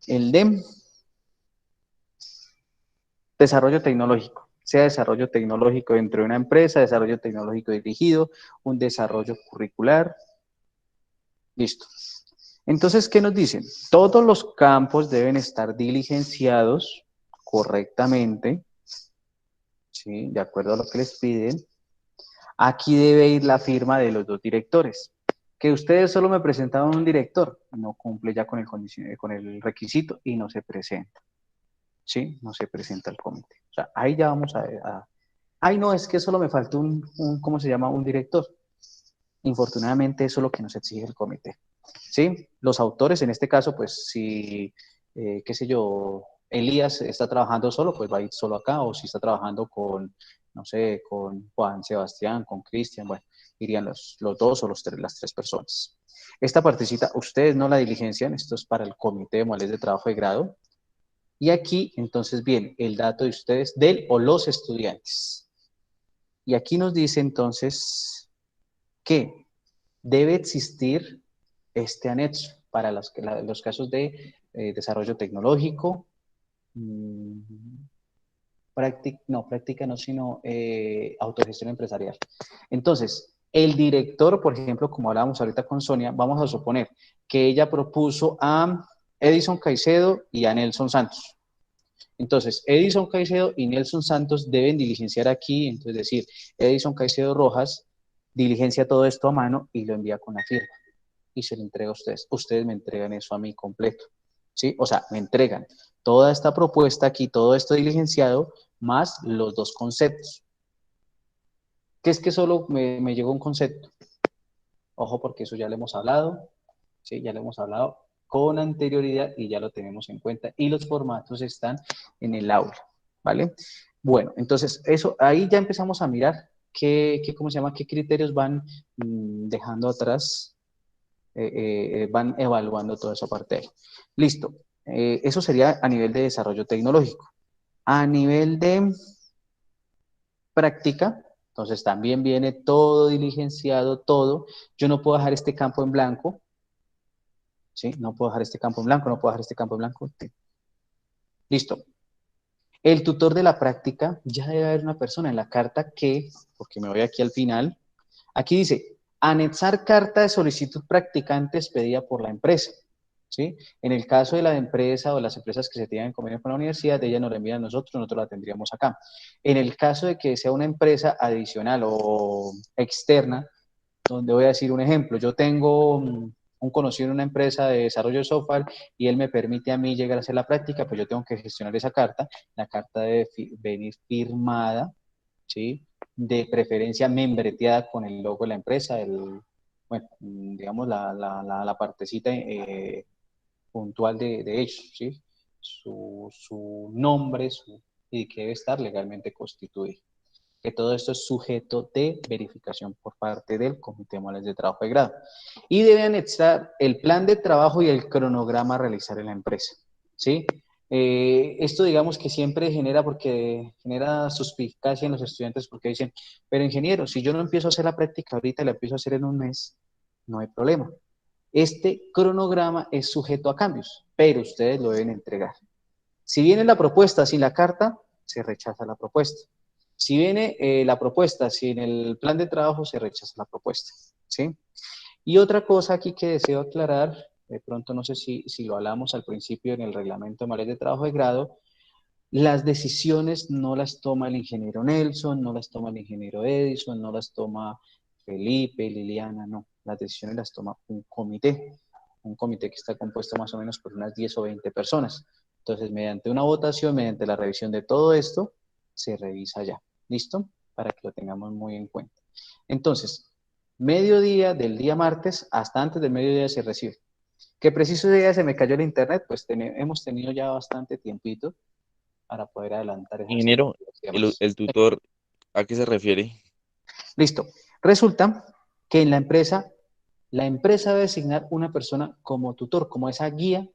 Speaker 1: el de desarrollo tecnológico. Sea desarrollo tecnológico dentro de una empresa, desarrollo tecnológico dirigido, un desarrollo curricular. Listo. Entonces, ¿qué nos dicen? Todos los campos deben estar diligenciados correctamente, ¿sí? De acuerdo a lo que les piden. Aquí debe ir la firma de los dos directores. Que ustedes solo me presentaron un director, no cumple ya con el requisito y no se presenta. ¿Sí? No se presenta al comité. O sea, ahí ya vamos ay, no, es que solo me faltó ¿cómo se llama? Un director. Infortunadamente, eso es lo que nos exige el comité. ¿Sí? Los autores, en este caso, pues si, qué sé yo, Elías está trabajando solo, pues va a ir solo acá, o si está trabajando con, no sé, con Juan Sebastián, con Cristian, bueno, irían los dos o las tres personas. Esta partecita, ustedes no la diligencian, esto es para el comité de modalidades de trabajo de grado. Y aquí, entonces, viene el dato de ustedes, del o los estudiantes. Y aquí nos dice, entonces, que debe existir este anexo para los casos de desarrollo tecnológico, práctica no, sino autogestión empresarial. Entonces, el director, por ejemplo, como hablábamos ahorita con Sonia, vamos a suponer que ella propuso a Edison Caicedo y a Nelson Santos. Entonces, Edison Caicedo y Nelson Santos deben diligenciar aquí, entonces decir, Edison Caicedo Rojas diligencia todo esto a mano y lo envía con la firma. Y se lo entrega a ustedes. Ustedes me entregan eso a mí completo. ¿Sí? O sea, me entregan toda esta propuesta aquí, todo esto diligenciado, más los dos conceptos. ¿Qué es que solo me llegó un concepto? Ojo, porque eso ya lo hemos hablado, ¿sí? Ya lo hemos hablado con anterioridad y ya lo tenemos en cuenta. Y los formatos están en el aula, ¿vale? Bueno, entonces, eso, ahí ya empezamos a mirar ¿cómo se llama? ¿Qué criterios van dejando atrás? Van evaluando toda esa parte ahí. Listo. Eso sería a nivel de desarrollo tecnológico. A nivel de práctica, entonces también viene todo diligenciado, todo. Yo no puedo dejar este campo en blanco, ¿sí? No puedo dejar este campo en blanco, no puedo dejar este campo en blanco. ¿Sí? Listo. El tutor de la práctica, ya debe haber una persona en la carta que, porque me voy aquí al final, aquí dice, anexar carta de solicitud practicante expedida por la empresa. ¿Sí? En el caso de la empresa o las empresas que se tienen convenio con la universidad, ella nos la envía a nosotros la tendríamos acá. En el caso de que sea una empresa adicional o externa, donde voy a decir un ejemplo, yo tengo un conocido en una empresa de desarrollo de software y él me permite a mí llegar a hacer la práctica, pues yo tengo que gestionar esa carta. La carta debe venir firmada, ¿sí? De preferencia membreteada con el logo de la empresa, bueno, digamos la partecita puntual de ellos, ¿sí? Su nombre y que debe estar legalmente constituido. Que todo esto es sujeto de verificación por parte del Comité de Modalidades de Trabajo de Grado. Y debe anexar el plan de trabajo y el cronograma a realizar en la empresa, ¿sí? Esto digamos que siempre genera, porque genera suspicacia en los estudiantes porque dicen, pero ingeniero, si yo no empiezo a hacer la práctica ahorita, la empiezo a hacer en un mes, no hay problema. Este cronograma es sujeto a cambios, pero ustedes lo deben entregar. Si viene la propuesta sin la carta, se rechaza la propuesta. Si viene la propuesta sin el plan de trabajo, se rechaza la propuesta, ¿sí? Y otra cosa aquí que deseo aclarar, de pronto no sé si lo hablamos al principio en el reglamento de manuales de trabajo de grado, las decisiones no las toma el ingeniero Nelson, no las toma el ingeniero Edison, no las toma Felipe, Liliana, no. Las decisiones las toma un comité que está compuesto más o menos por unas 10 o 20 personas. Entonces, mediante una votación, mediante la revisión de todo esto, se revisa ya. ¿Listo? Para que lo tengamos muy en cuenta. Entonces, mediodía del día martes hasta antes del mediodía se recibe. ¿Qué preciso día se me cayó el internet? Pues hemos tenido ya bastante tiempito para poder adelantar esas
Speaker 4: Ingeniero,
Speaker 1: temas.
Speaker 4: el tutor, ¿a qué se refiere?
Speaker 1: Listo. Resulta que en la empresa debe designar una persona como tutor, como esa guía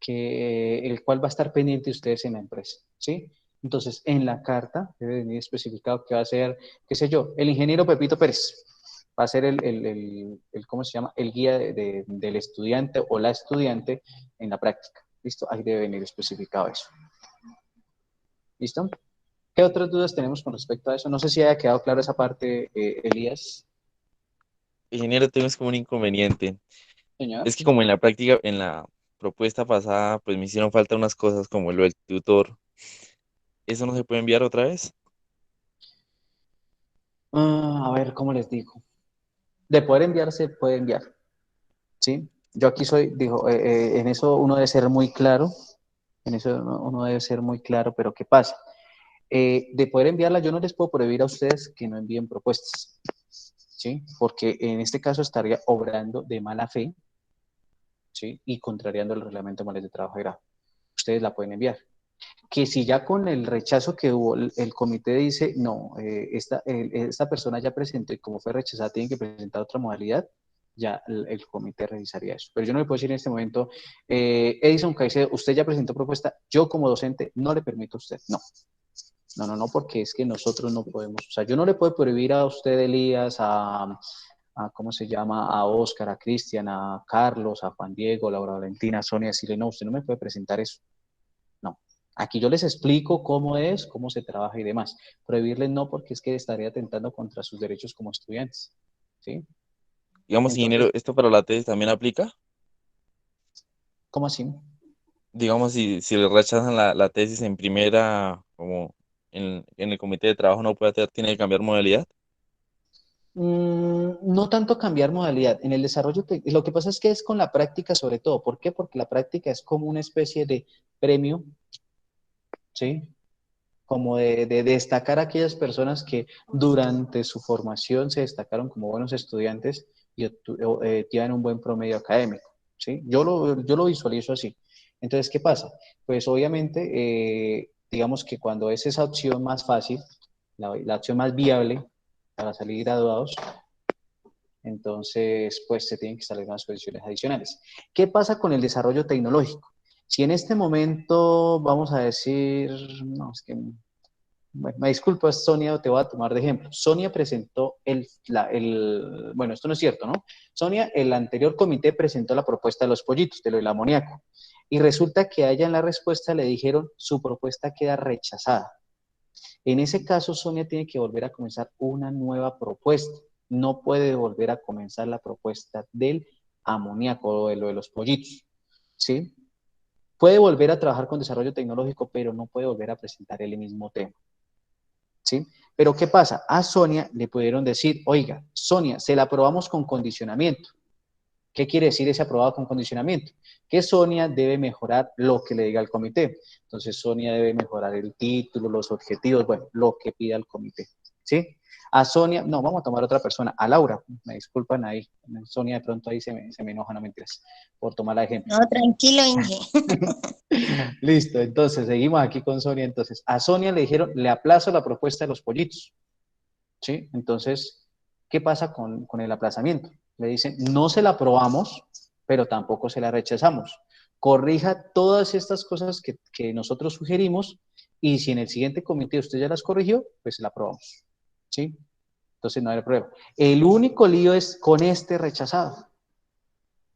Speaker 1: el cual va a estar pendiente de ustedes en la empresa, ¿sí? Entonces, en la carta debe venir especificado que va a ser, qué sé yo, el ingeniero Pepito Pérez. Va a ser ¿cómo se llama? El guía del estudiante o la estudiante en la práctica. ¿Listo? Ahí debe venir especificado eso. ¿Listo? ¿Qué otras dudas tenemos con respecto a eso? No sé si haya quedado claro esa parte, Elías.
Speaker 4: Ingeniero, tenemos como un inconveniente.
Speaker 1: Señor.
Speaker 4: Es que como en la práctica, en la propuesta pasada, pues me hicieron falta unas cosas como lo del tutor. ¿Eso no se puede enviar otra vez?
Speaker 1: A ver, ¿cómo les digo? De poder enviarse, puede enviar, ¿sí? Yo aquí digo, en eso uno debe ser muy claro, en eso uno debe ser muy claro, pero ¿qué pasa? De poder enviarla, yo no les puedo prohibir a ustedes que no envíen propuestas, ¿sí? Porque en este caso estaría obrando de mala fe, ¿sí? Y contrariando el reglamento de manuales de trabajo de grado. Ustedes la pueden enviar. Que si ya con el rechazo que hubo, el comité dice, no, esta persona ya presentó y como fue rechazada, tienen que presentar otra modalidad, ya el comité revisaría eso. Pero yo no le puedo decir en este momento, Edison Caicedo, usted ya presentó propuesta, yo como docente no le permito a usted. No, no, porque es que nosotros no podemos, o sea, yo no le puedo prohibir a usted, Elías, ¿cómo se llama? A Oscar, a Cristian, a Carlos, a Juan Diego, Laura Valentina, a Sonia, decirle, no, usted no me puede presentar eso. No. Aquí yo les explico cómo es, cómo se trabaja y demás. Prohibirles no, porque es que estaría atentando contra sus derechos como estudiantes. ¿Sí?
Speaker 4: Digamos,
Speaker 1: Entonces,
Speaker 4: ingeniero, ¿esto para la tesis también aplica?
Speaker 1: ¿cómo así?
Speaker 4: Digamos, si le rechazan la tesis en primera, como en el comité de trabajo no puede hacer, tiene que cambiar modalidad.
Speaker 1: No tanto cambiar modalidad. En el desarrollo, lo que pasa es que es con la práctica sobre todo. ¿Por qué? Porque la práctica es como una especie de premio, ¿sí? Como de destacar a aquellas personas que durante su formación se destacaron como buenos estudiantes y tienen un buen promedio académico, ¿sí? Yo lo visualizo así. Entonces, ¿qué pasa? Pues obviamente, digamos que cuando es esa opción más fácil, la opción más viable para salir graduados, entonces, pues se tienen que salir unas condiciones adicionales. ¿Qué pasa con el desarrollo tecnológico? Si en este momento vamos a decir, no, es que bueno, me disculpo, Sonia, te voy a tomar de ejemplo. Sonia presentó bueno, esto no es cierto, ¿no? Sonia, el anterior comité presentó la propuesta de los pollitos, de lo del amoníaco, y resulta que a ella en la respuesta le dijeron, su propuesta queda rechazada. En ese caso, Sonia tiene que volver a comenzar una nueva propuesta. No puede volver a comenzar la propuesta del amoníaco o de lo de los pollitos, ¿sí? Puede volver a trabajar con desarrollo tecnológico, pero no puede volver a presentar el mismo tema. ¿Sí? Pero ¿qué pasa? A Sonia le pudieron decir, oiga, Sonia, se la aprobamos con condicionamiento. ¿Qué quiere decir ese aprobado con condicionamiento? Que Sonia debe mejorar lo que le diga el comité. Entonces, Sonia debe mejorar el título, los objetivos, bueno, lo que pida el comité. ¿Sí? A Sonia, no, vamos a tomar otra persona, a Laura, me disculpan ahí, Sonia de pronto ahí se me enoja, no mentiras, por tomar la ejemplo.
Speaker 2: No, tranquilo, Inge.
Speaker 1: Listo, entonces seguimos aquí con Sonia. Entonces, a Sonia le dijeron, le aplazo la propuesta de los pollitos. ¿Sí? Entonces, ¿qué pasa con el aplazamiento? Le dicen, no se la aprobamos, pero tampoco se la rechazamos. corrija todas estas cosas que nosotros sugerimos y si en el siguiente comité usted ya las corrigió, pues la aprobamos, ¿sí? Entonces no hay problema. El único lío es con este rechazado,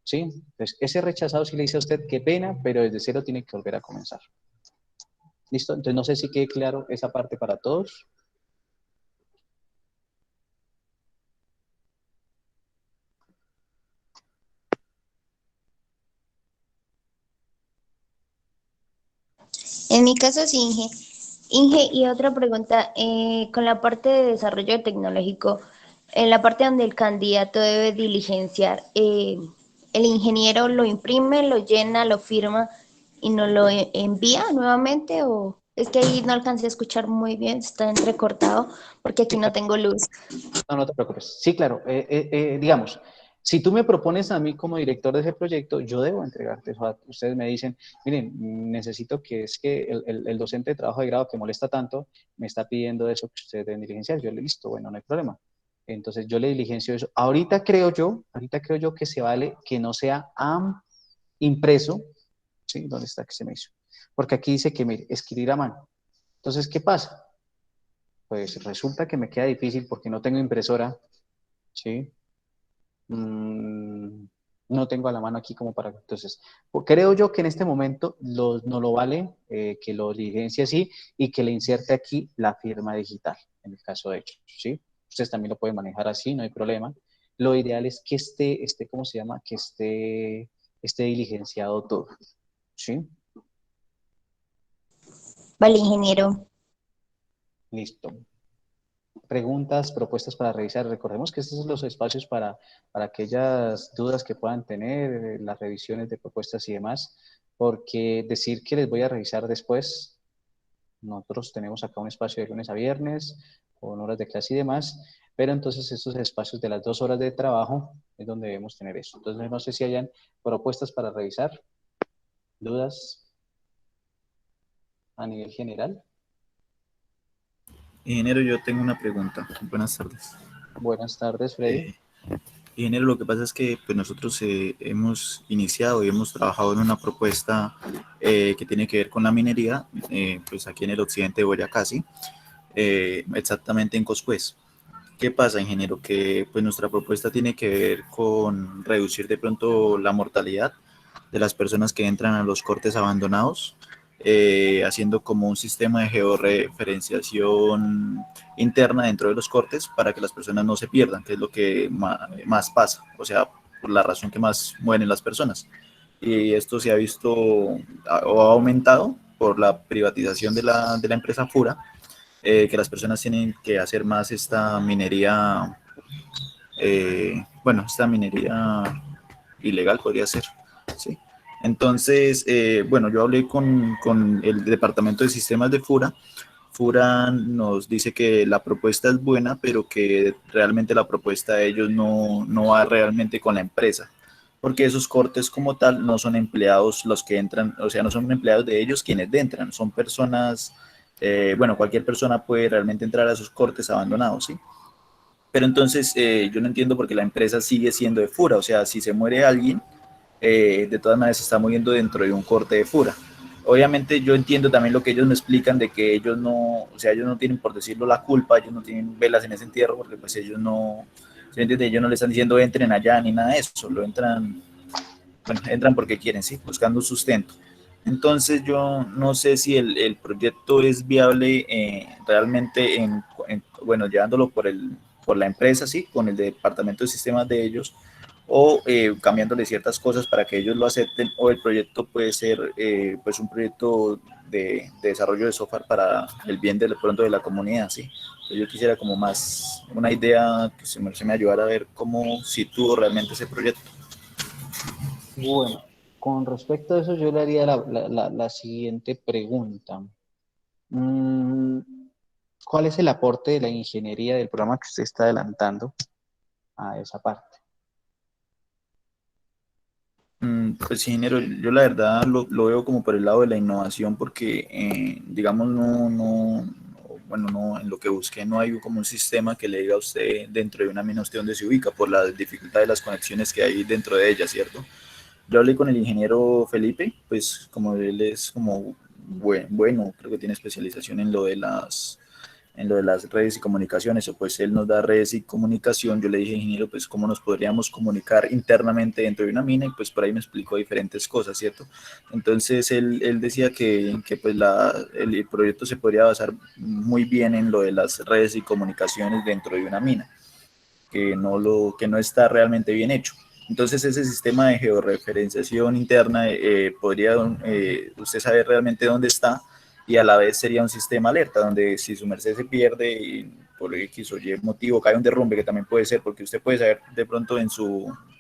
Speaker 1: ¿sí? Entonces ese rechazado sí le dice a usted qué pena, pero desde cero tiene que volver a comenzar. ¿Listo? Entonces no sé si quede claro esa parte para todos.
Speaker 2: En mi caso sí, Inge. Inge, y otra pregunta, con la parte de desarrollo tecnológico, en la parte donde el candidato debe diligenciar, ¿el ingeniero lo imprime, lo llena, lo firma y nos lo envía nuevamente? ¿O es que ahí no alcancé a escuchar muy bien, está entrecortado porque aquí
Speaker 1: Sí,
Speaker 2: no
Speaker 1: claro.
Speaker 2: tengo luz?
Speaker 1: No, no te preocupes. Sí, claro. Digamos, si tú me propones a mí como director de ese proyecto, yo debo entregarte eso. Ustedes me dicen, miren, necesito que es que el docente de trabajo de grado que molesta tanto me está pidiendo eso que ustedes deben diligenciar. Yo le listo, bueno, no hay problema. Entonces yo le diligencio eso. Ahorita creo yo que se vale que no sea impreso, ¿sí? ¿Dónde está que se me hizo? Porque aquí dice que, mire, escribir a mano. Entonces, ¿qué pasa? Pues resulta que me queda difícil porque no tengo impresora, ¿sí? Mm, no tengo a la mano aquí como para... Entonces, creo yo que en este momento no lo vale que lo diligencie así y que le inserte aquí la firma digital, en el caso de ellos, ¿sí? Ustedes también lo pueden manejar así, no hay problema. Lo ideal es que ¿cómo se llama? Que esté diligenciado todo, ¿sí?
Speaker 2: Vale, ingeniero.
Speaker 1: Listo. Preguntas, propuestas para revisar. Recordemos que estos son los espacios para aquellas dudas que puedan tener, las revisiones de propuestas y demás, porque decir que les voy a revisar después, nosotros tenemos acá un espacio de lunes a viernes, con horas de clase y demás, pero entonces estos espacios de las 2 horas de trabajo es donde debemos tener eso. Entonces no sé si hayan propuestas para revisar, dudas a nivel general.
Speaker 6: Ingeniero, yo tengo una pregunta. Buenas tardes.
Speaker 1: Buenas tardes, Freddy.
Speaker 6: Ingeniero, lo que pasa es que pues, nosotros hemos iniciado y hemos trabajado en una propuesta que tiene que ver con la minería, pues aquí en el occidente de Boyacá, ¿sí? Exactamente en Coscuez. ¿Qué pasa, ingeniero? Que pues nuestra propuesta tiene que ver con reducir de pronto la mortalidad de las personas que entran a los cortes abandonados, haciendo como un sistema de georreferenciación interna dentro de los cortes para que las personas no se pierdan, que es lo que más pasa, o sea, por la razón que más mueren las personas. Y esto se ha visto o ha aumentado por la privatización de la empresa Fura, que las personas tienen que hacer más esta minería, esta minería ilegal podría ser, ¿sí? Entonces, bueno, yo hablé con el departamento de sistemas de Fura. Fura nos dice que la propuesta es buena, pero que realmente la propuesta de ellos no va realmente con la empresa, porque esos cortes como tal no son empleados los que entran, o sea, no son empleados de ellos quienes entran, son personas, cualquier persona puede realmente entrar a esos cortes abandonados, ¿sí? Pero entonces yo no entiendo por qué la empresa sigue siendo de Fura, o sea, si se muere alguien, de todas maneras se está muriendo dentro de un corte de Fura. Obviamente yo entiendo también lo que ellos me explican de que ellos no, o sea, ellos no tienen, por decirlo, la culpa, ellos no tienen velas en ese entierro, porque pues ellos no, ¿se entiende? Ellos no le están diciendo entren allá ni nada de eso, entran porque quieren, sí, buscando sustento. Entonces yo no sé si el proyecto es viable realmente llevándolo por la empresa, sí, con el departamento de sistemas de ellos, o cambiándole ciertas cosas para que ellos lo acepten, o el proyecto puede ser pues un proyecto de desarrollo de software para el bien de pronto de la comunidad, sí. Entonces yo quisiera como más una idea que se me ayudara a ver cómo sitúo realmente ese proyecto.
Speaker 1: Bueno, con respecto a eso, yo le haría la siguiente pregunta. Mm, ¿Cuál es el aporte de la ingeniería del programa que usted está adelantando a esa parte?
Speaker 6: Pues sí, ingeniero, yo la verdad lo veo como por el lado de la innovación porque, digamos, no, en lo que busqué no hay como un sistema que le diga a usted dentro de una mina usted dónde se ubica por la dificultad de las conexiones que hay dentro de ella, ¿cierto? Yo hablé con el ingeniero Felipe, pues como él es como bueno, creo que tiene especialización en lo de las redes y comunicaciones, o pues él nos da redes y comunicación. Yo le dije, ingeniero, pues cómo nos podríamos comunicar internamente dentro de una mina, y pues por ahí me explicó diferentes cosas, ¿cierto? Entonces él decía que pues el proyecto se podría basar muy bien en lo de las redes y comunicaciones dentro de una mina, que no está realmente bien hecho. Entonces ese sistema de georreferenciación interna podría usted saber realmente dónde está, y a la vez sería un sistema alerta donde si su merced se pierde y por X o Y motivo cae un derrumbe, que también puede ser porque usted puede saber de pronto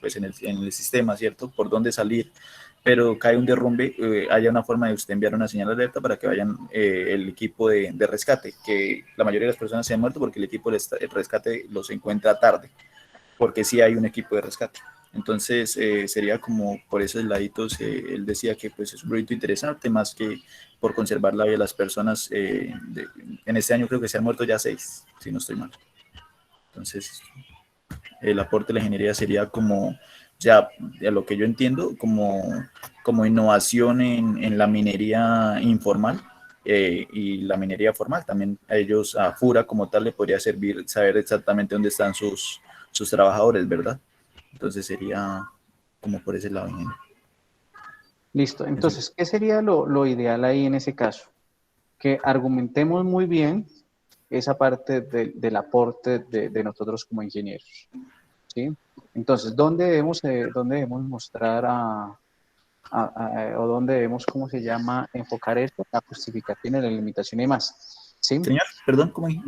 Speaker 6: pues en el sistema, ¿cierto? Por dónde salir, pero cae un derrumbe, haya una forma de usted enviar una señal de alerta para que vayan el equipo de rescate, que la mayoría de las personas se han muerto porque el equipo de rescate los encuentra tarde, porque sí hay un equipo de rescate. Entonces sería como por esos laditos, él decía que pues es un proyecto interesante, más que por conservar la vida de las personas. En este año creo que se han muerto ya 6, si no estoy mal. Entonces el aporte de la ingeniería sería como, ya a lo que yo entiendo, como innovación en la minería informal, y la minería formal. También a ellos, a Fura como tal, le podría servir saber exactamente dónde están sus trabajadores, ¿verdad? Entonces sería como por ese lado.
Speaker 1: Listo. Entonces, ¿qué sería lo ideal ahí en ese caso? Que argumentemos muy bien esa parte del aporte de nosotros como ingenieros, ¿sí? Entonces, dónde debemos mostrar o dónde debemos, ¿cómo se llama?, enfocar esto? La justificación, la limitación y demás, ¿sí?
Speaker 6: Señor, perdón, ¿cómo dije?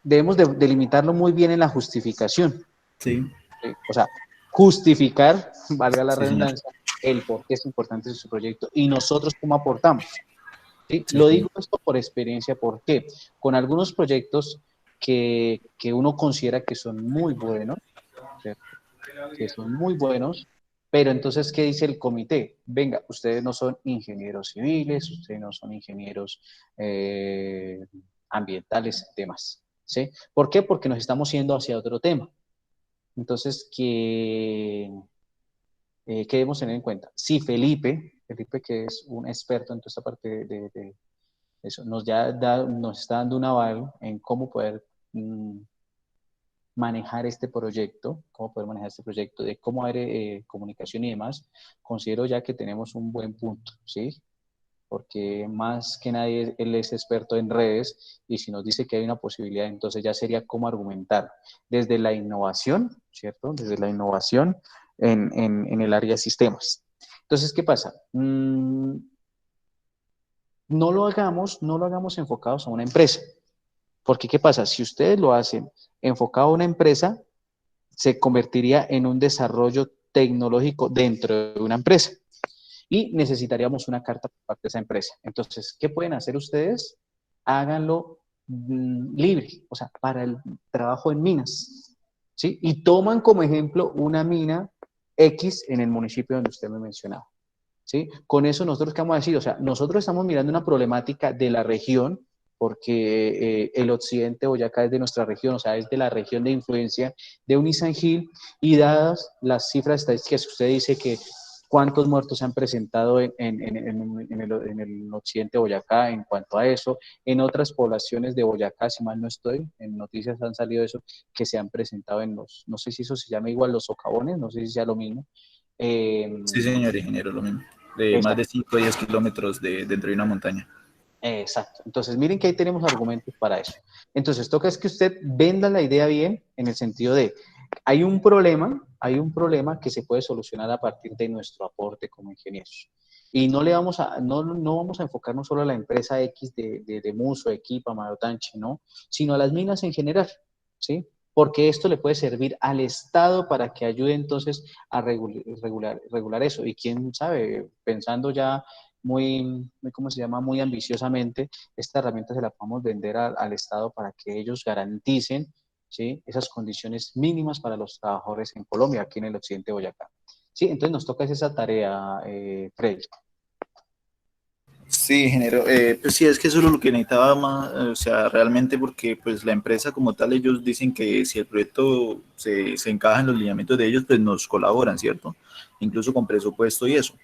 Speaker 1: Debemos delimitarlo muy bien en la justificación,
Speaker 6: Sí,
Speaker 1: ¿sí? O sea, justificar, valga la
Speaker 6: sí, señor.
Speaker 1: redundancia, el por qué es importante su proyecto y nosotros cómo aportamos. ¿Sí?
Speaker 6: Sí,
Speaker 1: Lo
Speaker 6: señor.
Speaker 1: digo esto por experiencia, porque con algunos proyectos que uno considera que son muy buenos, ¿cierto? Que son muy buenos, pero entonces, ¿qué dice el comité? Venga, ustedes no son ingenieros civiles, ustedes no son ingenieros ambientales, temas, ¿sí? ¿Por qué? Porque nos estamos yendo hacia otro tema. Entonces, ¿qué debemos tener en cuenta? Si Felipe, que es un experto en toda esta parte de eso nos está dando un aval en cómo poder manejar este proyecto, de cómo haber comunicación y demás. Considero ya que tenemos un buen punto, ¿sí? Porque más que nadie él es experto en redes, y si nos dice que hay una posibilidad, entonces ya sería cómo argumentar desde la innovación, ¿cierto? Desde la innovación en el área de sistemas. Entonces, ¿qué pasa? No lo hagamos enfocados a una empresa, porque ¿qué pasa? Si ustedes lo hacen enfocado a una empresa, se convertiría en un desarrollo tecnológico dentro de una empresa y necesitaríamos una carta por parte de esa empresa. Entonces, ¿qué pueden hacer ustedes? Háganlo libre, o sea, para el trabajo en minas, ¿sí? Y toman como ejemplo una mina X en el municipio donde usted me mencionaba, ¿sí? Con eso nosotros, ¿qué vamos a decir? O sea, nosotros estamos mirando una problemática de la región, porque el occidente Boyacá es de nuestra región, o sea, es de la región de influencia de Unisangil, y dadas las cifras estadísticas que usted dice que cuántos muertos se han presentado en el occidente de Boyacá en cuanto a eso, en otras poblaciones de Boyacá, si mal no estoy, en noticias han salido eso, que se han presentado no sé si eso se llama igual los socavones, no sé si sea lo mismo.
Speaker 6: Sí, señor ingeniero, lo mismo. De más de
Speaker 1: Exacto.
Speaker 6: 5 o 10 kilómetros dentro de una montaña.
Speaker 1: Exacto. Entonces, miren que ahí tenemos argumentos para eso. Entonces, toca es que usted venda la idea bien en el sentido de, hay un problema que se puede solucionar a partir de nuestro aporte como ingenieros. Y no vamos a enfocarnos solo a la empresa X de Muso, Equipa, Marotanche, ¿no? Sino a las minas en general, ¿sí? Porque esto le puede servir al Estado para que ayude entonces a regular eso. Y quién sabe, pensando ya ¿cómo se llama? Muy ambiciosamente, esta herramienta se la podemos vender al Estado para que ellos garanticen, ¿sí?, esas condiciones mínimas para los trabajadores en Colombia, aquí en el occidente de Boyacá. Sí, entonces nos toca esa tarea, Freddy.
Speaker 6: Sí, ingeniero. Pues sí, es que eso es lo que necesitaba más, o sea, realmente porque pues la empresa como tal, ellos dicen que si el proyecto se encaja en los lineamientos de ellos, pues nos colaboran, ¿cierto? Incluso con presupuesto y eso.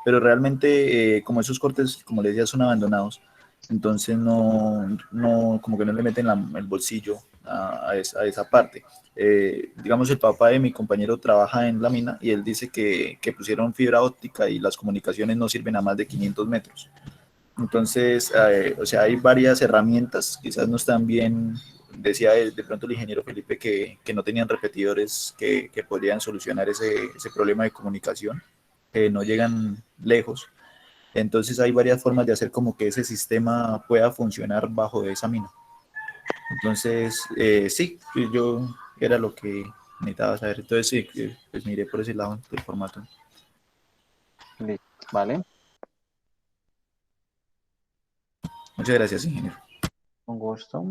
Speaker 6: Pero realmente, como esos cortes, como les decía, son abandonados, entonces como que no le meten el bolsillo a esa parte. Digamos, el papá de mi compañero trabaja en la mina y él dice que pusieron fibra óptica y las comunicaciones no sirven a más de 500 metros. Entonces, o sea, hay varias herramientas, quizás no están bien, decía de pronto el ingeniero Felipe que no tenían repetidores que podrían solucionar ese problema de comunicación, que no llegan lejos. Entonces hay varias formas de hacer como que ese sistema pueda funcionar bajo esa mina. Entonces, sí, yo era lo que necesitaba saber. Entonces, sí, pues miré por ese lado del formato.
Speaker 1: Listo, ¿vale?
Speaker 6: Muchas gracias, ingeniero.
Speaker 1: Con gusto.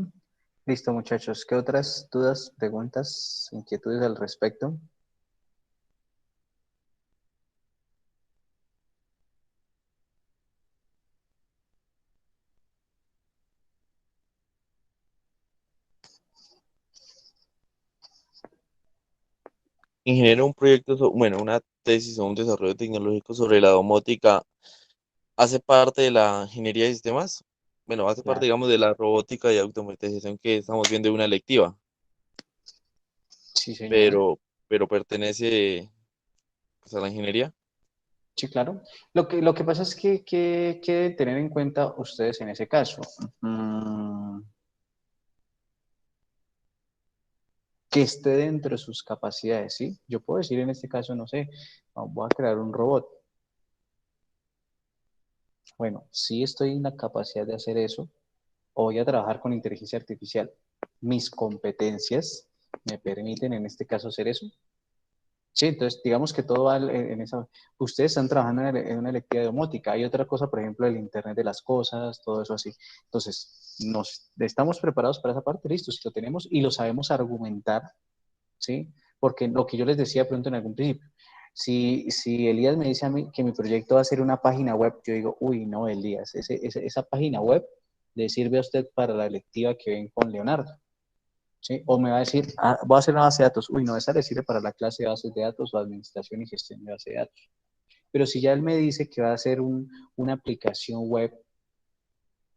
Speaker 1: Listo, muchachos. ¿Qué otras dudas, preguntas, inquietudes al respecto?
Speaker 4: Ingeniero, un proyecto, bueno, una tesis o un desarrollo tecnológico sobre la domótica, ¿hace parte de la ingeniería de sistemas? Bueno, hace parte,
Speaker 1: Claro.
Speaker 4: digamos, de la robótica y automatización que estamos viendo en una electiva,
Speaker 1: Sí, señor.
Speaker 4: pero pertenece, pues, a la ingeniería.
Speaker 1: Sí, claro. Lo que pasa es que deben tener en cuenta ustedes en ese caso. Mm, que esté dentro de sus capacidades, ¿sí? Yo puedo decir en este caso, no sé, voy a crear un robot. Bueno, sí estoy en la capacidad de hacer eso, o voy a trabajar con inteligencia artificial. Mis competencias me permiten en este caso hacer eso. Sí, entonces digamos que todo va en esa. Ustedes están trabajando en una electiva de domótica. Hay otra cosa, por ejemplo, el Internet de las cosas, todo eso así. Entonces, nos estamos preparados para esa parte, listo, si lo tenemos y lo sabemos argumentar, ¿sí? Porque lo que yo les decía pronto en algún principio, si Elías me dice a mí que mi proyecto va a ser una página web, yo digo, uy, no, Elías, esa página web le sirve a usted para la electiva que ven con Leonardo. ¿Sí? O me va a decir, voy a hacer una base de datos. Uy, no, esa le sirve para la clase de bases de datos o administración y gestión de base de datos. Pero si ya él me dice que va a hacer una aplicación web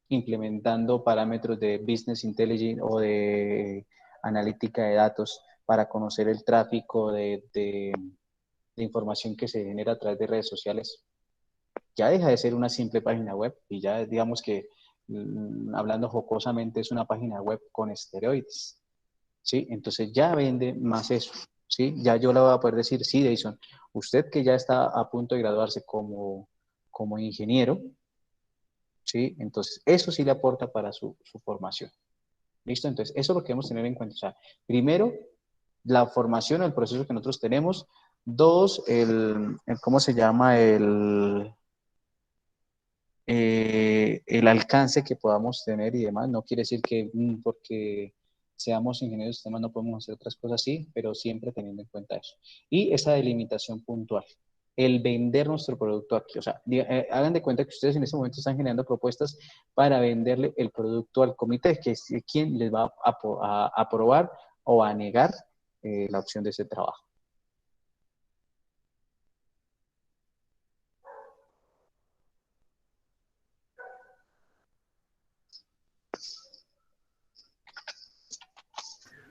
Speaker 1: implementando parámetros de business intelligence o de analítica de datos para conocer el tráfico de información que se genera a través de redes sociales, ya deja de ser una simple página web y ya digamos que, hablando jocosamente, es una página web con esteroides. ¿Sí? Entonces ya vende más eso, ¿sí? Ya yo le voy a poder decir, sí, Jason, usted que ya está a punto de graduarse como ingeniero, ¿sí? Entonces eso sí le aporta para su formación, ¿listo? Entonces eso es lo que debemos tener en cuenta. O sea, primero, la formación, el proceso que nosotros tenemos. Dos, ¿cómo se llama? El alcance que podamos tener y demás. No quiere decir que porque seamos ingenieros de sistemas no podemos hacer otras cosas, sí, pero siempre teniendo en cuenta eso. Y esa delimitación puntual, el vender nuestro producto aquí. O sea, hagan de cuenta que ustedes en este momento están generando propuestas para venderle el producto al comité, que es quien les va a aprobar o a negar la opción de ese trabajo.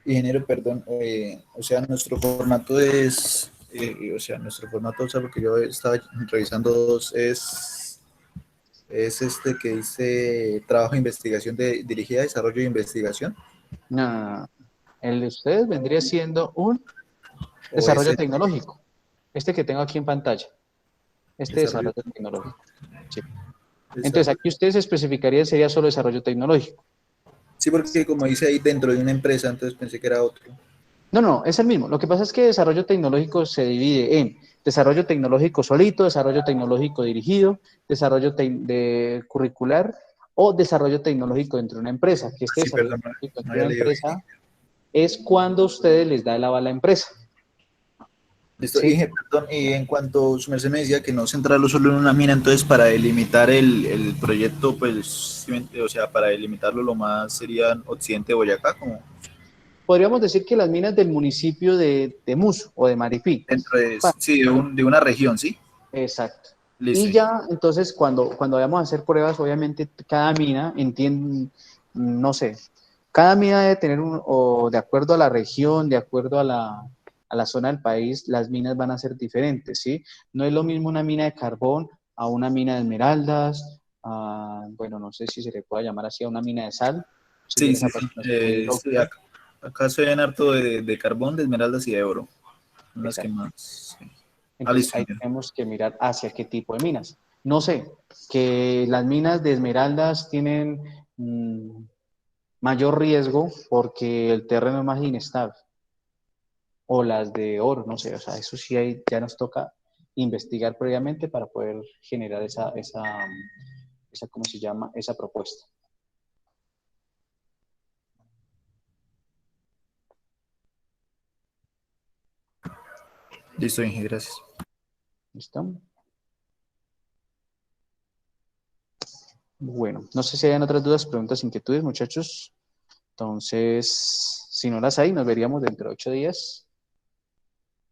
Speaker 6: Ingeniero, perdón, o sea, nuestro formato es, o sea, lo que yo estaba revisando es este que dice trabajo de investigación dirigida a desarrollo de investigación,
Speaker 1: No, no, no. El de ustedes vendría siendo un
Speaker 6: o es
Speaker 1: desarrollo tecnológico. Este que tengo aquí en pantalla. Este
Speaker 6: desarrollo,
Speaker 1: desarrollo tecnológico. Sí. Entonces,
Speaker 6: desarrollo.
Speaker 1: aquí ustedes especificarían sería solo desarrollo tecnológico.
Speaker 6: Sí, porque como dice ahí dentro de una empresa, entonces pensé que era otro.
Speaker 1: No, no, es el mismo. Lo que pasa es que desarrollo tecnológico se divide en desarrollo tecnológico solito, desarrollo tecnológico dirigido, desarrollo curricular o desarrollo tecnológico dentro de una empresa. Que este
Speaker 6: Sí,
Speaker 1: desarrollo
Speaker 6: perdón,
Speaker 1: tecnológico
Speaker 6: no
Speaker 1: dentro de
Speaker 6: había
Speaker 1: una
Speaker 6: leído bien.
Speaker 1: empresa es cuando ustedes les da el aval a la empresa.
Speaker 6: Listo,
Speaker 1: Sí,
Speaker 6: Inge, perdón, y en cuanto su merced me decía que no centrarlo solo en una mina, entonces para delimitar el proyecto, pues, o sea, para delimitarlo lo más sería occidente de Boyacá, como
Speaker 1: podríamos decir que las minas del municipio de Muso o de Maripí.
Speaker 6: dentro de,
Speaker 1: Pa-
Speaker 6: sí, de una región, ¿sí?
Speaker 1: Exacto.
Speaker 6: Listo,
Speaker 1: Y
Speaker 6: Inge.
Speaker 1: ya, entonces, cuando vayamos a hacer pruebas, obviamente cada mina, no sé, cada mina debe tener o de acuerdo a la región, de acuerdo a la zona del país, las minas van a ser diferentes, ¿sí? No es lo mismo una mina de carbón a una mina de esmeraldas, bueno, no sé si se le puede llamar así, a una mina de sal, si
Speaker 6: Sí,
Speaker 1: bien
Speaker 6: sí,
Speaker 1: esa
Speaker 6: sí.
Speaker 1: parte no es muy
Speaker 6: Sí,
Speaker 1: lógica.
Speaker 6: acá se ven harto de carbón, de esmeraldas y de oro. Son las que
Speaker 1: Exacto.
Speaker 6: más. Sí. Ah,
Speaker 1: Entonces
Speaker 6: listo,
Speaker 1: ahí
Speaker 6: Inge.
Speaker 1: tenemos que mirar hacia qué tipo de minas. No sé, que las minas de esmeraldas tienen mayor riesgo porque el terreno es más inestable. O las de oro, no sé, o sea, eso sí ya nos toca investigar previamente para poder generar ¿cómo se llama? Esa propuesta.
Speaker 6: Listo, Inge, gracias.
Speaker 1: ¿Listo? Bueno, no sé si hayan otras dudas, preguntas, inquietudes, muchachos. Entonces, si no las hay, nos veríamos dentro de 8 días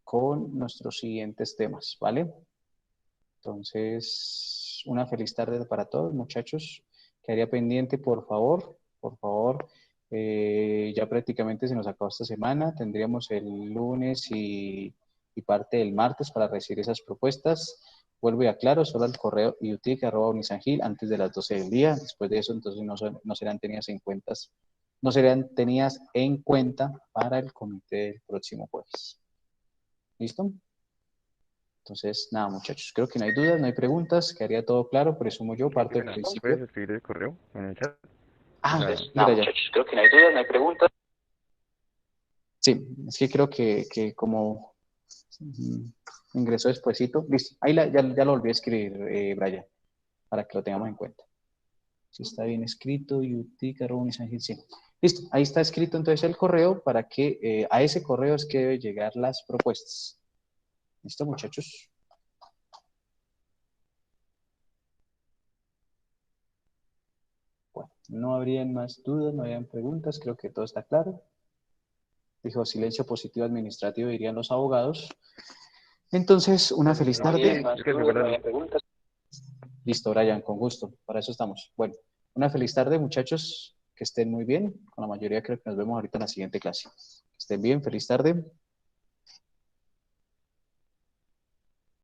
Speaker 1: con nuestros siguientes temas, ¿vale? Entonces, una feliz tarde para todos, muchachos. Quedaría pendiente, por favor. Ya prácticamente se nos acabó esta semana. Tendríamos el lunes y parte del martes para recibir esas propuestas. Vuelvo y aclaro, solo al correo iutic@unisangil antes de las 12 del día. Después de eso, entonces no serán tenidas en cuenta, no serán tenidas en cuenta para el comité del próximo jueves. ¿Listo? Entonces, nada, muchachos, creo que no hay dudas, no hay preguntas, quedaría todo claro, presumo yo,
Speaker 7: Qué
Speaker 1: parte del
Speaker 7: pena,
Speaker 1: principio.
Speaker 7: ¿puedes escribir el correo en el chat?
Speaker 1: Ah,
Speaker 7: Para...
Speaker 1: mira ya. Creo que no hay dudas, no hay preguntas. Sí, es que creo que como ingresó despuesito, listo, ahí ya lo volví a escribir, Brian, para que lo tengamos en cuenta. Si está bien escrito, sí. Listo, ahí está escrito entonces el correo para que a ese correo es que deben llegar las propuestas. ¿Listo, muchachos? Bueno, no habrían más dudas, no habrían preguntas, creo que todo está claro. Dijo silencio positivo administrativo, dirían los abogados. Entonces, una feliz tarde.
Speaker 7: Es que me acuerdo...
Speaker 1: Listo, Brian, con gusto, para eso estamos. Bueno, una feliz tarde, muchachos, que estén muy bien. Con la mayoría creo que nos vemos ahorita en la siguiente clase. Que estén bien, feliz tarde.